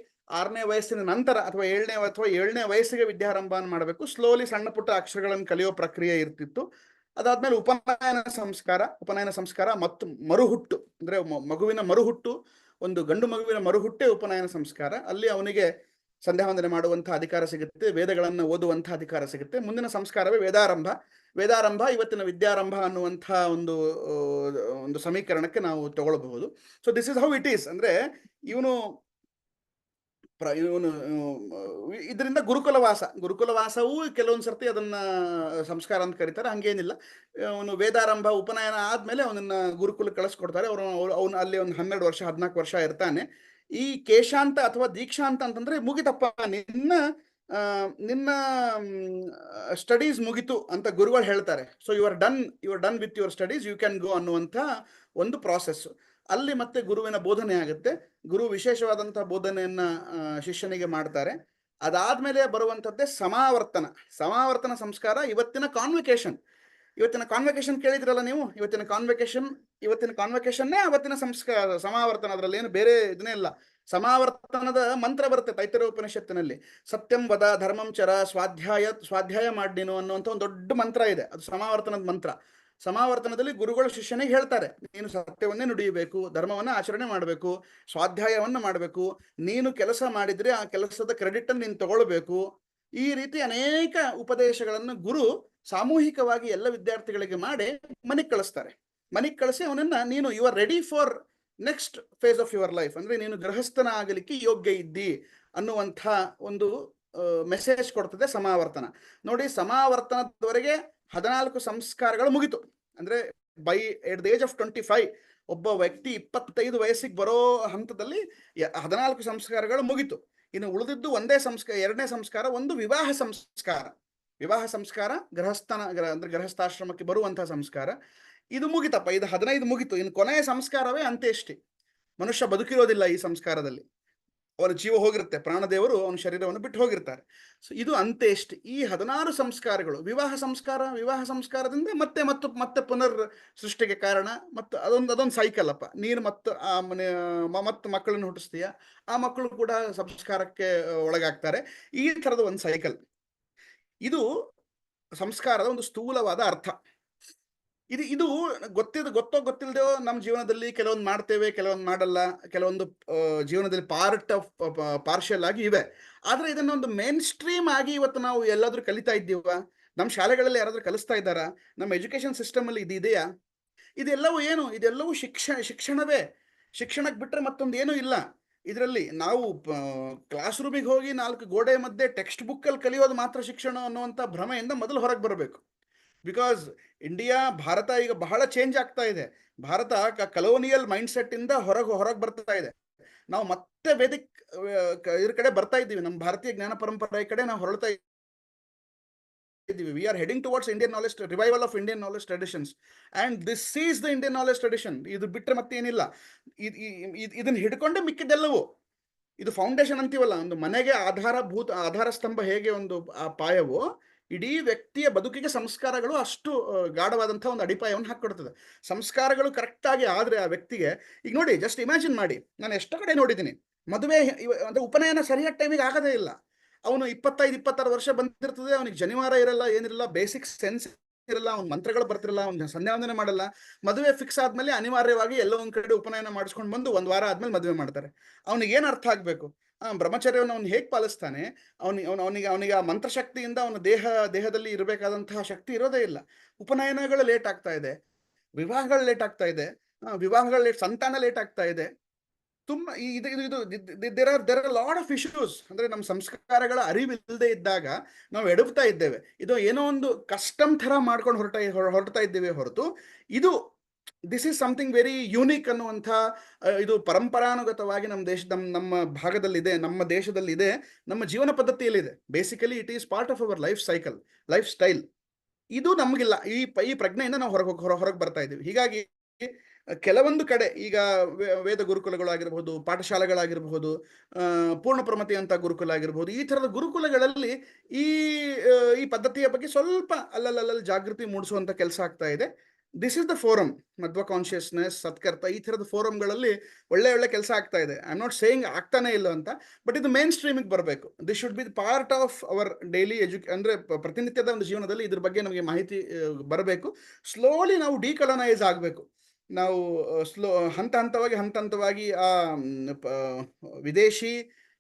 Speaker 1: 6ನೇ ವಯಸ್ಸಿನ ನಂತರ ಅಥವಾ 7ನೇ ವಯಸ್ಸಿಗೆ ವಿದ್ಯಾರಂಭ ಮಾಡಬೇಕು. ಸ್ಲೋಲಿ ಸಣ್ಣ ಪುಟ್ಟ ಅಕ್ಷರಗಳನ್ನು ಕಲಿಯೋ ಪ್ರಕ್ರಿಯೆ ಇರ್ತಿತ್ತು. ಅದಾದ್ಮೇಲೆ ಉಪನಯನ ಸಂಸ್ಕಾರ ಮತ್ತು ಮರುಹುಟ್ಟು, ಅಂದ್ರೆ ಮಗುವಿನ ಮರುಹುಟ್ಟು, ಒಂದು ಗಂಡು ಮಗುವಿನ ಮರುಹುಟ್ಟೆ ಉಪನಯನ ಸಂಸ್ಕಾರ. ಅಲ್ಲಿ ಅವನಿಗೆ ಸಂಧ್ಯಾ ವಂದನೆ ಮಾಡುವಂತಹ ಅಧಿಕಾರ ಸಿಗುತ್ತೆ, ವೇದಗಳನ್ನು ಓದುವಂತಹ ಅಧಿಕಾರ ಸಿಗುತ್ತೆ. ಮುಂದಿನ ಸಂಸ್ಕಾರವೇ ವೇದಾರಂಭ ಇವತ್ತಿನ ವಿದ್ಯಾರಂಭ ಅನ್ನುವಂತಹ ಒಂದು ಸಮೀಕರಣಕ್ಕೆ ನಾವು ತಗೊಳ್ಬಹುದು. So this is how it is. ಅಂದ್ರೆ ಇವನು ಇದರಿಂದ ಗುರುಕುಲವಾಸವೂ ಕೆಲವೊಂದು ಸರ್ತಿ ಅದನ್ನ ಸಂಸ್ಕಾರ ಅಂತ ಕರೀತಾರೆ, ಹಂಗೇನಿಲ್ಲ. ಅವನು ವೇದಾರಂಭ ಉಪನಯನ ಆದ್ಮೇಲೆ ಅವನನ್ನ ಗುರುಕುಲ ಕಳಿಸ್ಕೊಡ್ತಾರೆ. ಅವನು ಅಲ್ಲಿ ಒಂದು 12 ವರ್ಷ 14 ವರ್ಷ ಇರ್ತಾನೆ. ಈ ಕೇಶಾಂತ ಅಥವಾ ದೀಕ್ಷಾಂತ ಅಂತಂದ್ರೆ, ಮುಗಿತಪ್ಪ ನಿನ್ನ ನಿನ್ನ ಸ್ಟಡೀಸ್ ಮುಗಿತು ಅಂತ ಗುರುಗಳು ಹೇಳ್ತಾರೆ. So you are done with your studies, you can go ಅನ್ನುವಂಥ ಒಂದು ಪ್ರಾಸೆಸ್. ಅಲ್ಲಿ ಮತ್ತೆ ಗುರುವಿನ ಬೋಧನೆ ಆಗುತ್ತೆ. ಗುರು ವಿಶೇಷವಾದಂತಹ ಬೋಧನೆಯನ್ನ ಶಿಷ್ಯನಿಗೆ ಮಾಡ್ತಾರೆ. ಅದಾದ್ಮೇಲೆ ಬರುವಂಥದ್ದೇ ಸಮಾವರ್ತನ. ಸಮಾವರ್ತನ ಸಂಸ್ಕಾರ ಇವತ್ತಿನ ಕಾನ್ವೆಕೇಶನ್ ಕೇಳಿದ್ರಲ್ಲ ನೀವು. ಇವತ್ತಿನ ಕಾನ್ವೆಕೇಶನ್ನೇ ಅವತ್ತಿನ ಸಂಸ್ಕಾರ ಸಮಾವರ್ತನ. ಅದರಲ್ಲಿ ಏನು ಬೇರೆ ಇದನ್ನೇ ಇಲ್ಲ. ಸಮಾವರ್ತನದ ಮಂತ್ರ ಬರುತ್ತೆ ತೈತರೀಯ ಉಪನಿಷತ್ತಿನಲ್ಲಿ. ಸತ್ಯಂ ವದ ಧರ್ಮಂ ಚರ ಸ್ವಾಧ್ಯಾಯ ಮಾಡಿ ನೀನು ಅನ್ನುವಂಥ ಒಂದು ದೊಡ್ಡ ಮಂತ್ರ ಇದೆ. ಅದು ಸಮಾವರ್ತನದ ಮಂತ್ರ. ಸಮಾವರ್ತನದಲ್ಲಿ ಗುರುಗಳು ಶಿಷ್ಯನಿಗೆ ಹೇಳ್ತಾರೆ, ನೀನು ಸತ್ಯವನ್ನೇ ನುಡಿಯಬೇಕು, ಧರ್ಮವನ್ನ ಆಚರಣೆ ಮಾಡಬೇಕು, ಸ್ವಾಧ್ಯಾಯವನ್ನು ಮಾಡಬೇಕು, ನೀನು ಕೆಲಸ ಮಾಡಿದ್ರೆ ಆ ಕೆಲಸದ ಕ್ರೆಡಿಟ್ ಅನ್ನು ನೀನು ತಗೊಳ್ಬೇಕು. ಈ ರೀತಿ ಅನೇಕ ಉಪದೇಶಗಳನ್ನು ಗುರು ಸಾಮೂಹಿಕವಾಗಿ ಎಲ್ಲ ವಿದ್ಯಾರ್ಥಿಗಳಿಗೆ ಮಾಡಿ ಮನೆಗೆ ಕಳಿಸ್ತಾರೆ. ಮನೆಗೆ ಕಳಿಸಿ ಅವನನ್ನ ನೀನು you are ready for next phase of your life, ಅಂದ್ರೆ ನೀನು ಗೃಹಸ್ಥನ ಆಗಲಿಕ್ಕೆ ಯೋಗ್ಯ ಇದ್ದಿ ಅನ್ನುವಂಥ ಒಂದು ಮೆಸೇಜ್ ಕೊಡ್ತದೆ ಸಮಾವರ್ತನ. ನೋಡಿ, ಸಮಾವರ್ತನದವರೆಗೆ 14 ಸಂಸ್ಕಾರಗಳು ಮುಗಿತು. ಅಂದ್ರೆ by at the age of 25 ಒಬ್ಬ ವ್ಯಕ್ತಿ 25 ವಯಸ್ಸಿಗೆ ಬರೋ ಹಂತದಲ್ಲಿ 14 ಸಂಸ್ಕಾರಗಳು ಮುಗಿತು. ಇನ್ನು ಉಳಿದಿದ್ದು ಒಂದೇ ಸಂಸ್ಕಾರ, ಎರಡನೇ ಸಂಸ್ಕಾರ ಒಂದು ವಿವಾಹ ಸಂಸ್ಕಾರ. ಅಂದ್ರೆ ಗೃಹಸ್ಥಾಶ್ರಮಕ್ಕೆ ಬರುವಂತಹ ಸಂಸ್ಕಾರ. ಇದು ಮುಗಿತಪ್ಪ, ಇದು 15 ಮುಗಿತು. ಇನ್ನು ಕೊನೆಯ ಸಂಸ್ಕಾರವೇ ಅಂತ್ಯೇಷ್ಟಿ. ಮನುಷ್ಯ ಬದುಕಿರೋದಿಲ್ಲ ಈ ಸಂಸ್ಕಾರದಲ್ಲಿ, ಅವನ ಜೀವ ಹೋಗಿರುತ್ತೆ, ಪ್ರಾಣದೇವರು ಅವನ ಶರೀರವನ್ನು ಬಿಟ್ಟು ಹೋಗಿರ್ತಾರೆ. ಸೊ ಇದು ಅಂತ್ಯೇಷ್ಟಿ. ಈ 16 ಸಂಸ್ಕಾರಗಳು ವಿವಾಹ ಸಂಸ್ಕಾರದಿಂದ ಮತ್ತೆ ಪುನರ್ ಸೃಷ್ಟಿಗೆ ಕಾರಣ. ಮತ್ತು ಅದೊಂದು ಸೈಕಲ್ ಅಪ್ಪ. ನೀನು ಮತ್ತೆ ಮಕ್ಕಳನ್ನು ಹುಟ್ಟಿಸ್ತೀಯ, ಆ ಮಕ್ಕಳು ಕೂಡ ಸಂಸ್ಕಾರಕ್ಕೆ ಒಳಗಾಗ್ತಾರೆ. ಈ ಥರದ ಒಂದು ಸೈಕಲ್. ಇದು ಸಂಸ್ಕಾರದ ಒಂದು ಸ್ಥೂಲವಾದ ಅರ್ಥ. ಇದು ಗೊತ್ತೋ ಗೊತ್ತಿಲ್ಲದೋ ನಮ್ಮ ಜೀವನದಲ್ಲಿ ಕೆಲವೊಂದು ಮಾಡ್ತೇವೆ, ಕೆಲವೊಂದು ಮಾಡಲ್ಲ, ಕೆಲವೊಂದು ಜೀವನದಲ್ಲಿ ಪಾರ್ಷಿಯಲ್ ಆಗಿ ಇವೆ. ಆದ್ರೆ ಇದನ್ನೊಂದು ಮೇನ್ ಸ್ಟ್ರೀಮ್ ಆಗಿ ಇವತ್ತು ನಾವು ಎಲ್ಲಾದ್ರೂ ಕಲಿತಾ ಇದ್ದೀವ? ನಮ್ಮ ಶಾಲೆಗಳಲ್ಲಿ ಯಾರಾದ್ರೂ ಕಲಿಸ್ತಾ ಇದ್ದಾರಾ? ನಮ್ಮ ಎಜುಕೇಶನ್ ಸಿಸ್ಟಮ್ ಅಲ್ಲಿ ಇದು ಇದೆಯಾ? ಇದೆಲ್ಲವೂ ಶಿಕ್ಷಣವೇ. ಶಿಕ್ಷಣಕ್ಕೆ ಬಿಟ್ರೆ ಮತ್ತೊಂದು ಏನೂ ಇಲ್ಲ ಇದರಲ್ಲಿ. ನಾವು ಕ್ಲಾಸ್ ರೂಮಿಗೆ ಹೋಗಿ 4 ಗೋಡೆ ಮಧ್ಯೆ ಟೆಕ್ಸ್ಟ್ ಬುಕ್ ಅಲ್ಲಿ ಕಲಿಯೋದು ಮಾತ್ರ ಶಿಕ್ಷಣ ಅನ್ನುವಂಥ ಭ್ರಮೆಯಿಂದ ಮೊದಲು ಹೊರಗೆ ಬರಬೇಕು. ಬಿಕಾಸ್ ಭಾರತ ಈಗ ಬಹಳ ಚೇಂಜ್ ಆಗ್ತಾ ಇದೆ. ಭಾರತ ಕಲೋನಿಯಲ್ ಮೈಂಡ್ ಸೆಟ್ ಇಂದ ಹೊರಗೆ ಬರ್ತಾ ಇದೆ. ನಾವು ಮತ್ತೆ ವೇದಿಕ್ ಇದ್ರ ಕಡೆ ಬರ್ತಾ ಇದ್ದೀವಿ. ನಮ್ಮ ಭಾರತೀಯ ಜ್ಞಾನ ಪರಂಪರೆ ಕಡೆ ನಾವು ಹೊರಳ್ತಾ ಇದ್ದೀವಿ. We are heading towards Indian knowledge, revival of Indian knowledge traditions, and this is the Indian knowledge tradition. ಇದು ಬಿಟ್ಟರೆ ಮತ್ತೇನಿಲ್ಲ. ಇದನ್ನ ಹಿಡ್ಕೊಂಡೆ ಮಿಕ್ಕಿದ್ದೆಲ್ಲವೂ. ಇದು ಫೌಂಡೇಶನ್ ಅಂತೀವಲ್ಲ, ಒಂದು ಮನೆಗೆ ಆಧಾರ ಸ್ತಂಭ ಹೇಗೆ ಒಂದು ಪಾಯವೋ, ಇಡೀ ವ್ಯಕ್ತಿಯ ಬದುಕಿಗೆ ಸಂಸ್ಕಾರಗಳು ಅಷ್ಟು ಗಾಢವಾದಂತಹ ಒಂದು ಅಡಿಪಾಯವನ್ನು ಹಾಕೊಡ್ತದೆ. ಸಂಸ್ಕಾರಗಳು ಕರೆಕ್ಟ್ ಆಗಿ ಆದ್ರೆ ಆ ವ್ಯಕ್ತಿಗೆ, ಈಗ ನೋಡಿ, ಜಸ್ಟ್ ಇಮ್ಯಾಜಿನ್ ಮಾಡಿ, ನಾನು ಎಷ್ಟೋ ಕಡೆ ನೋಡಿದ್ದೀನಿ, ಮದುವೆ ಅಂದ್ರೆ ಉಪನಯನ ಸರಿಯಾದ ಟೈಮಿಗೆ ಆಗದೇ ಇಲ್ಲ. ಅವನು 25-26 ವರ್ಷ ಬಂದಿರ್ತದೆ, ಅವನಿಗೆ ಜನಿವಾರ ಇರಲ್ಲ, ಏನಿರಲ್ಲ, ಬೇಸಿಕ್ ಸೆನ್ಸ್ ಇರಲ್ಲ, ಅವ್ನ ಮಂತ್ರಗಳು ಬರ್ತಿರಲ್ಲ, ಅವ್ನ ಸಂಧ್ಯಾವಂದನೆ ಮಾಡಲ್ಲ. ಮದುವೆ ಫಿಕ್ಸ್ ಆದ್ಮೇಲೆ ಅನಿವಾರ್ಯವಾಗಿ ಎಲ್ಲೋ ಒಂದ್ ಕಡೆ ಉಪನಯನ ಮಾಡಿಸ್ಕೊಂಡು ಬಂದು 1 ವಾರ ಆದ್ಮೇಲೆ ಮದುವೆ ಮಾಡ್ತಾರೆ. ಅವನಿಗೆ ಏನ್ ಅರ್ಥ ಆಗ್ಬೇಕು? ಬ್ರಹ್ಮಚರ್ಯವನ್ನು ಅವನು ಹೇಗೆ ಪಾಲಿಸ್ತಾನೆ? ಅವನಿಗೆ ಆ ಮಂತ್ರಶಕ್ತಿಯಿಂದ ಅವನ ದೇಹದಲ್ಲಿ ಇರಬೇಕಾದಂತಹ ಶಕ್ತಿ ಇರೋದೇ ಇಲ್ಲ. ಉಪನಯನಗಳು ಲೇಟ್ ಆಗ್ತಾ ಇದೆ, ವಿವಾಹಗಳು ಲೇಟ್ ಆಗ್ತಾ ಇದೆ, ಸಂತಾನ ಲೇಟ್ ಆಗ್ತಾ ಇದೆ. ತುಂಬಾ there are lot of issues. ಅಂದ್ರೆ ನಮ್ಮ ಸಂಸ್ಕಾರಗಳ ಅರಿವಿಲ್ಲದೆ ಇದ್ದಾಗ ನಾವು ಎಡವ್ತಾ ಇದ್ದೇವೆ. ಇದು ಏನೋ ಒಂದು ಕಸ್ಟಮ್ ತರ ಮಾಡ್ಕೊಂಡು ಹೊರಡ್ತಾ ಇದ್ದೇವೆ ಹೊರತು, ಇದು this is something very unique ಅನ್ನುವಂಥ, ಇದು ಪರಂಪರಾನುಗತವಾಗಿ ನಮ್ಮ ಭಾಗದಲ್ಲಿದೆ, ನಮ್ಮ ದೇಶದಲ್ಲಿದೆ, ನಮ್ಮ ಜೀವನ ಪದ್ಧತಿಯಲ್ಲಿದೆ. Basically it is part of our lifestyle. ಇದು ನಮಗಿಲ್ಲ. ಈ ಪ್ರಜ್ಞೆಯಿಂದ ನಾವು ಹೊರಗೆ ಬರ್ತಾ ಇದ್ದೀವಿ. ಹೀಗಾಗಿ ಕೆಲವೊಂದು ಕಡೆ ಈಗ ವೇದ ಗುರುಕುಲಗಳಾಗಿರಬಹುದು, ಪಾಠಶಾಲೆಗಳಾಗಿರಬಹುದು, ಪೂರ್ಣ ಪ್ರಮತಿ ಅಂತ ಗುರುಕುಲ ಆಗಿರಬಹುದು, ಈ ಥರದ ಗುರುಕುಲಗಳಲ್ಲಿ ಈ ಪದ್ಧತಿಯ ಬಗ್ಗೆ ಸ್ವಲ್ಪ ಅಲ್ಲಲ್ಲಿ ಜಾಗೃತಿ ಮೂಡಿಸುವಂತ ಕೆಲಸ ಆಗ್ತಾ ಇದೆ. This is the forum. Madhva consciousness, Satkarta, ಈ ಥರದ ಫೋರಮ್ಗಳಲ್ಲಿ ಒಳ್ಳೆ ಕೆಲಸ ಆಗ್ತಾ ಇದೆ. ಐ ಆಮ್ ನಾಟ್ ಸೇಯಿಂಗ್ ಆಗ್ತಾನೆ ಇಲ್ಲ ಅಂತ, ಬಟ್ ಇದು ಮೇನ್ ಸ್ಟ್ರೀಮಿಗೆ ಬರಬೇಕು. This should be part of our daily ಅಂದ್ರೆ ಪ್ರತಿನಿತ್ಯದ ಒಂದು ಜೀವನದಲ್ಲಿ ಇದ್ರ ಬಗ್ಗೆ ನಮಗೆ ಮಾಹಿತಿ ಬರಬೇಕು. ಸ್ಲೋಲಿ ನಾವು ಡಿಕಲನೈಸ್ ಆಗಬೇಕು. ನಾವು ಹಂತವಾಗಿ ಆ ವಿದೇಶಿ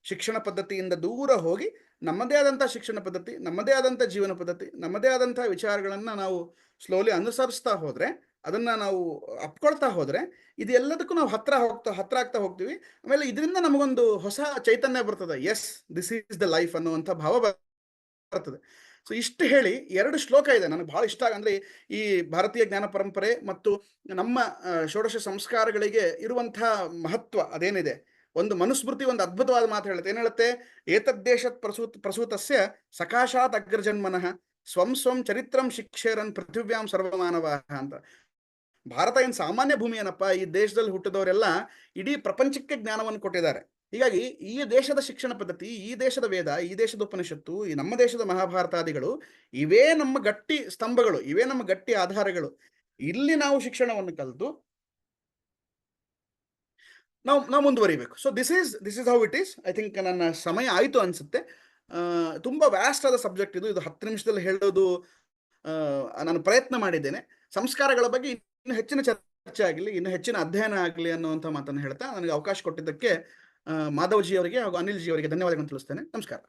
Speaker 1: ಶಿಕ್ಷಣ ಪದ್ಧತಿಯಿಂದ ದೂರ ಹೋಗಿ ನಮ್ಮದೇ ಆದಂತಹ ಶಿಕ್ಷಣ ಪದ್ಧತಿ, ನಮ್ಮದೇ ಆದಂತಹ ಜೀವನ ಪದ್ಧತಿ, ನಮ್ಮದೇ ಆದಂತಹ ವಿಚಾರಗಳನ್ನ ನಾವು ಸ್ಲೋಲಿ ಅನುಸರಿಸ್ತಾ ಹೋದ್ರೆ, ಅದನ್ನ ನಾವು ಅಪ್ಕೊಳ್ತಾ ಹೋದ್ರೆ, ಇದೆಲ್ಲದಕ್ಕೂ ನಾವು ಹತ್ರ ಆಗ್ತಾ ಹೋಗ್ತೀವಿ. ಆಮೇಲೆ ಇದರಿಂದ ನಮಗೊಂದು ಹೊಸ ಚೈತನ್ಯ ಬರ್ತದೆ. Yes, this is the life ಅನ್ನುವಂಥ ಭಾವ ಬರ್ತದೆ. ಸೊ ಇಷ್ಟು ಹೇಳಿ 2 ಶ್ಲೋಕ ಇದೆ ನನಗೆ ಬಹಳ ಇಷ್ಟ. ಅಂದ್ರೆ ಈ ಭಾರತೀಯ ಜ್ಞಾನ ಪರಂಪರೆ ಮತ್ತು ನಮ್ಮ ಷೋಡಶ ಸಂಸ್ಕಾರಗಳಿಗೆ ಇರುವಂತಹ ಮಹತ್ವ ಅದೇನಿದೆ ಒಂದು ಮನುಸ್ಮೃತಿ ಒಂದು ಅದ್ಭುತವಾದ ಮಾತು ಹೇಳುತ್ತೆ. ಏನ್ ಹೇಳುತ್ತೆ? ಏತದ್ದೇಶತ್ ಪ್ರಸೂತಸ್ಯ ಸಕಾಶಾತ್ ಅಗ್ರಜನ್ಮನಃ ಸ್ವಂ ಸ್ವಂ ಚರಿತ್ರಂ ಶಿಕ್ಷೇರನ್ ಪೃಥಿವ್ಯಾಂ ಸರ್ವಮಾನವಾಹ ಅಂತ. ಭಾರತ ಏನು ಸಾಮಾನ್ಯ ಭೂಮಿ ಏನಪ್ಪ? ಈ ದೇಶದಲ್ಲಿ ಹುಟ್ಟಿದವರೆಲ್ಲ ಇಡೀ ಪ್ರಪಂಚಕ್ಕೆ ಜ್ಞಾನವನ್ನು ಕೊಟ್ಟಿದ್ದಾರೆ. ಹೀಗಾಗಿ ಈ ದೇಶದ ಶಿಕ್ಷಣ ಪದ್ಧತಿ, ಈ ದೇಶದ ವೇದ, ಈ ದೇಶದ ಉಪನಿಷತ್ತು, ಈ ನಮ್ಮ ದೇಶದ ಮಹಾಭಾರತಾದಿಗಳು, ಇವೇ ನಮ್ಮ ಗಟ್ಟಿ ಸ್ತಂಭಗಳು, ಇವೇ ನಮ್ಮ ಗಟ್ಟಿ ಆಧಾರಗಳು. ಇಲ್ಲಿ ನಾವು ಶಿಕ್ಷಣವನ್ನು ಕಲಿತು ನಾವು ಮುಂದುವರಿಬೇಕು. So this is how it is. I think ನನ್ನ ಸಮಯ ಆಯಿತು ಅನ್ಸುತ್ತೆ. ತುಂಬ ವ್ಯಾಸ್ಟ್ ಆದ ಸಬ್ಜೆಕ್ಟ್ ಇದು. ಇದು 10 ನಿಮಿಷದಲ್ಲಿ ಹೇಳೋದು ನಾನು ಪ್ರಯತ್ನ ಮಾಡಿದ್ದೇನೆ. ಸಂಸ್ಕಾರಗಳ ಬಗ್ಗೆ ಇನ್ನು ಹೆಚ್ಚಿನ ಚರ್ಚೆ ಆಗಲಿ, ಇನ್ನು ಹೆಚ್ಚಿನ ಅಧ್ಯಯನ ಆಗಲಿ ಅನ್ನುವಂಥ ಮಾತನ್ನು ಹೇಳ್ತಾ ನನಗೆ ಅವಕಾಶ ಕೊಟ್ಟಿದ್ದಕ್ಕೆ ಮಾಧವ್ಜಿ ಅವರಿಗೆ ಹಾಗೂ ಅನಿಲ್ ಜಿ ಅವರಿಗೆ ಧನ್ಯವಾದಗಳನ್ನು ತಿಳಿಸ್ತೇನೆ. ನಮಸ್ಕಾರ.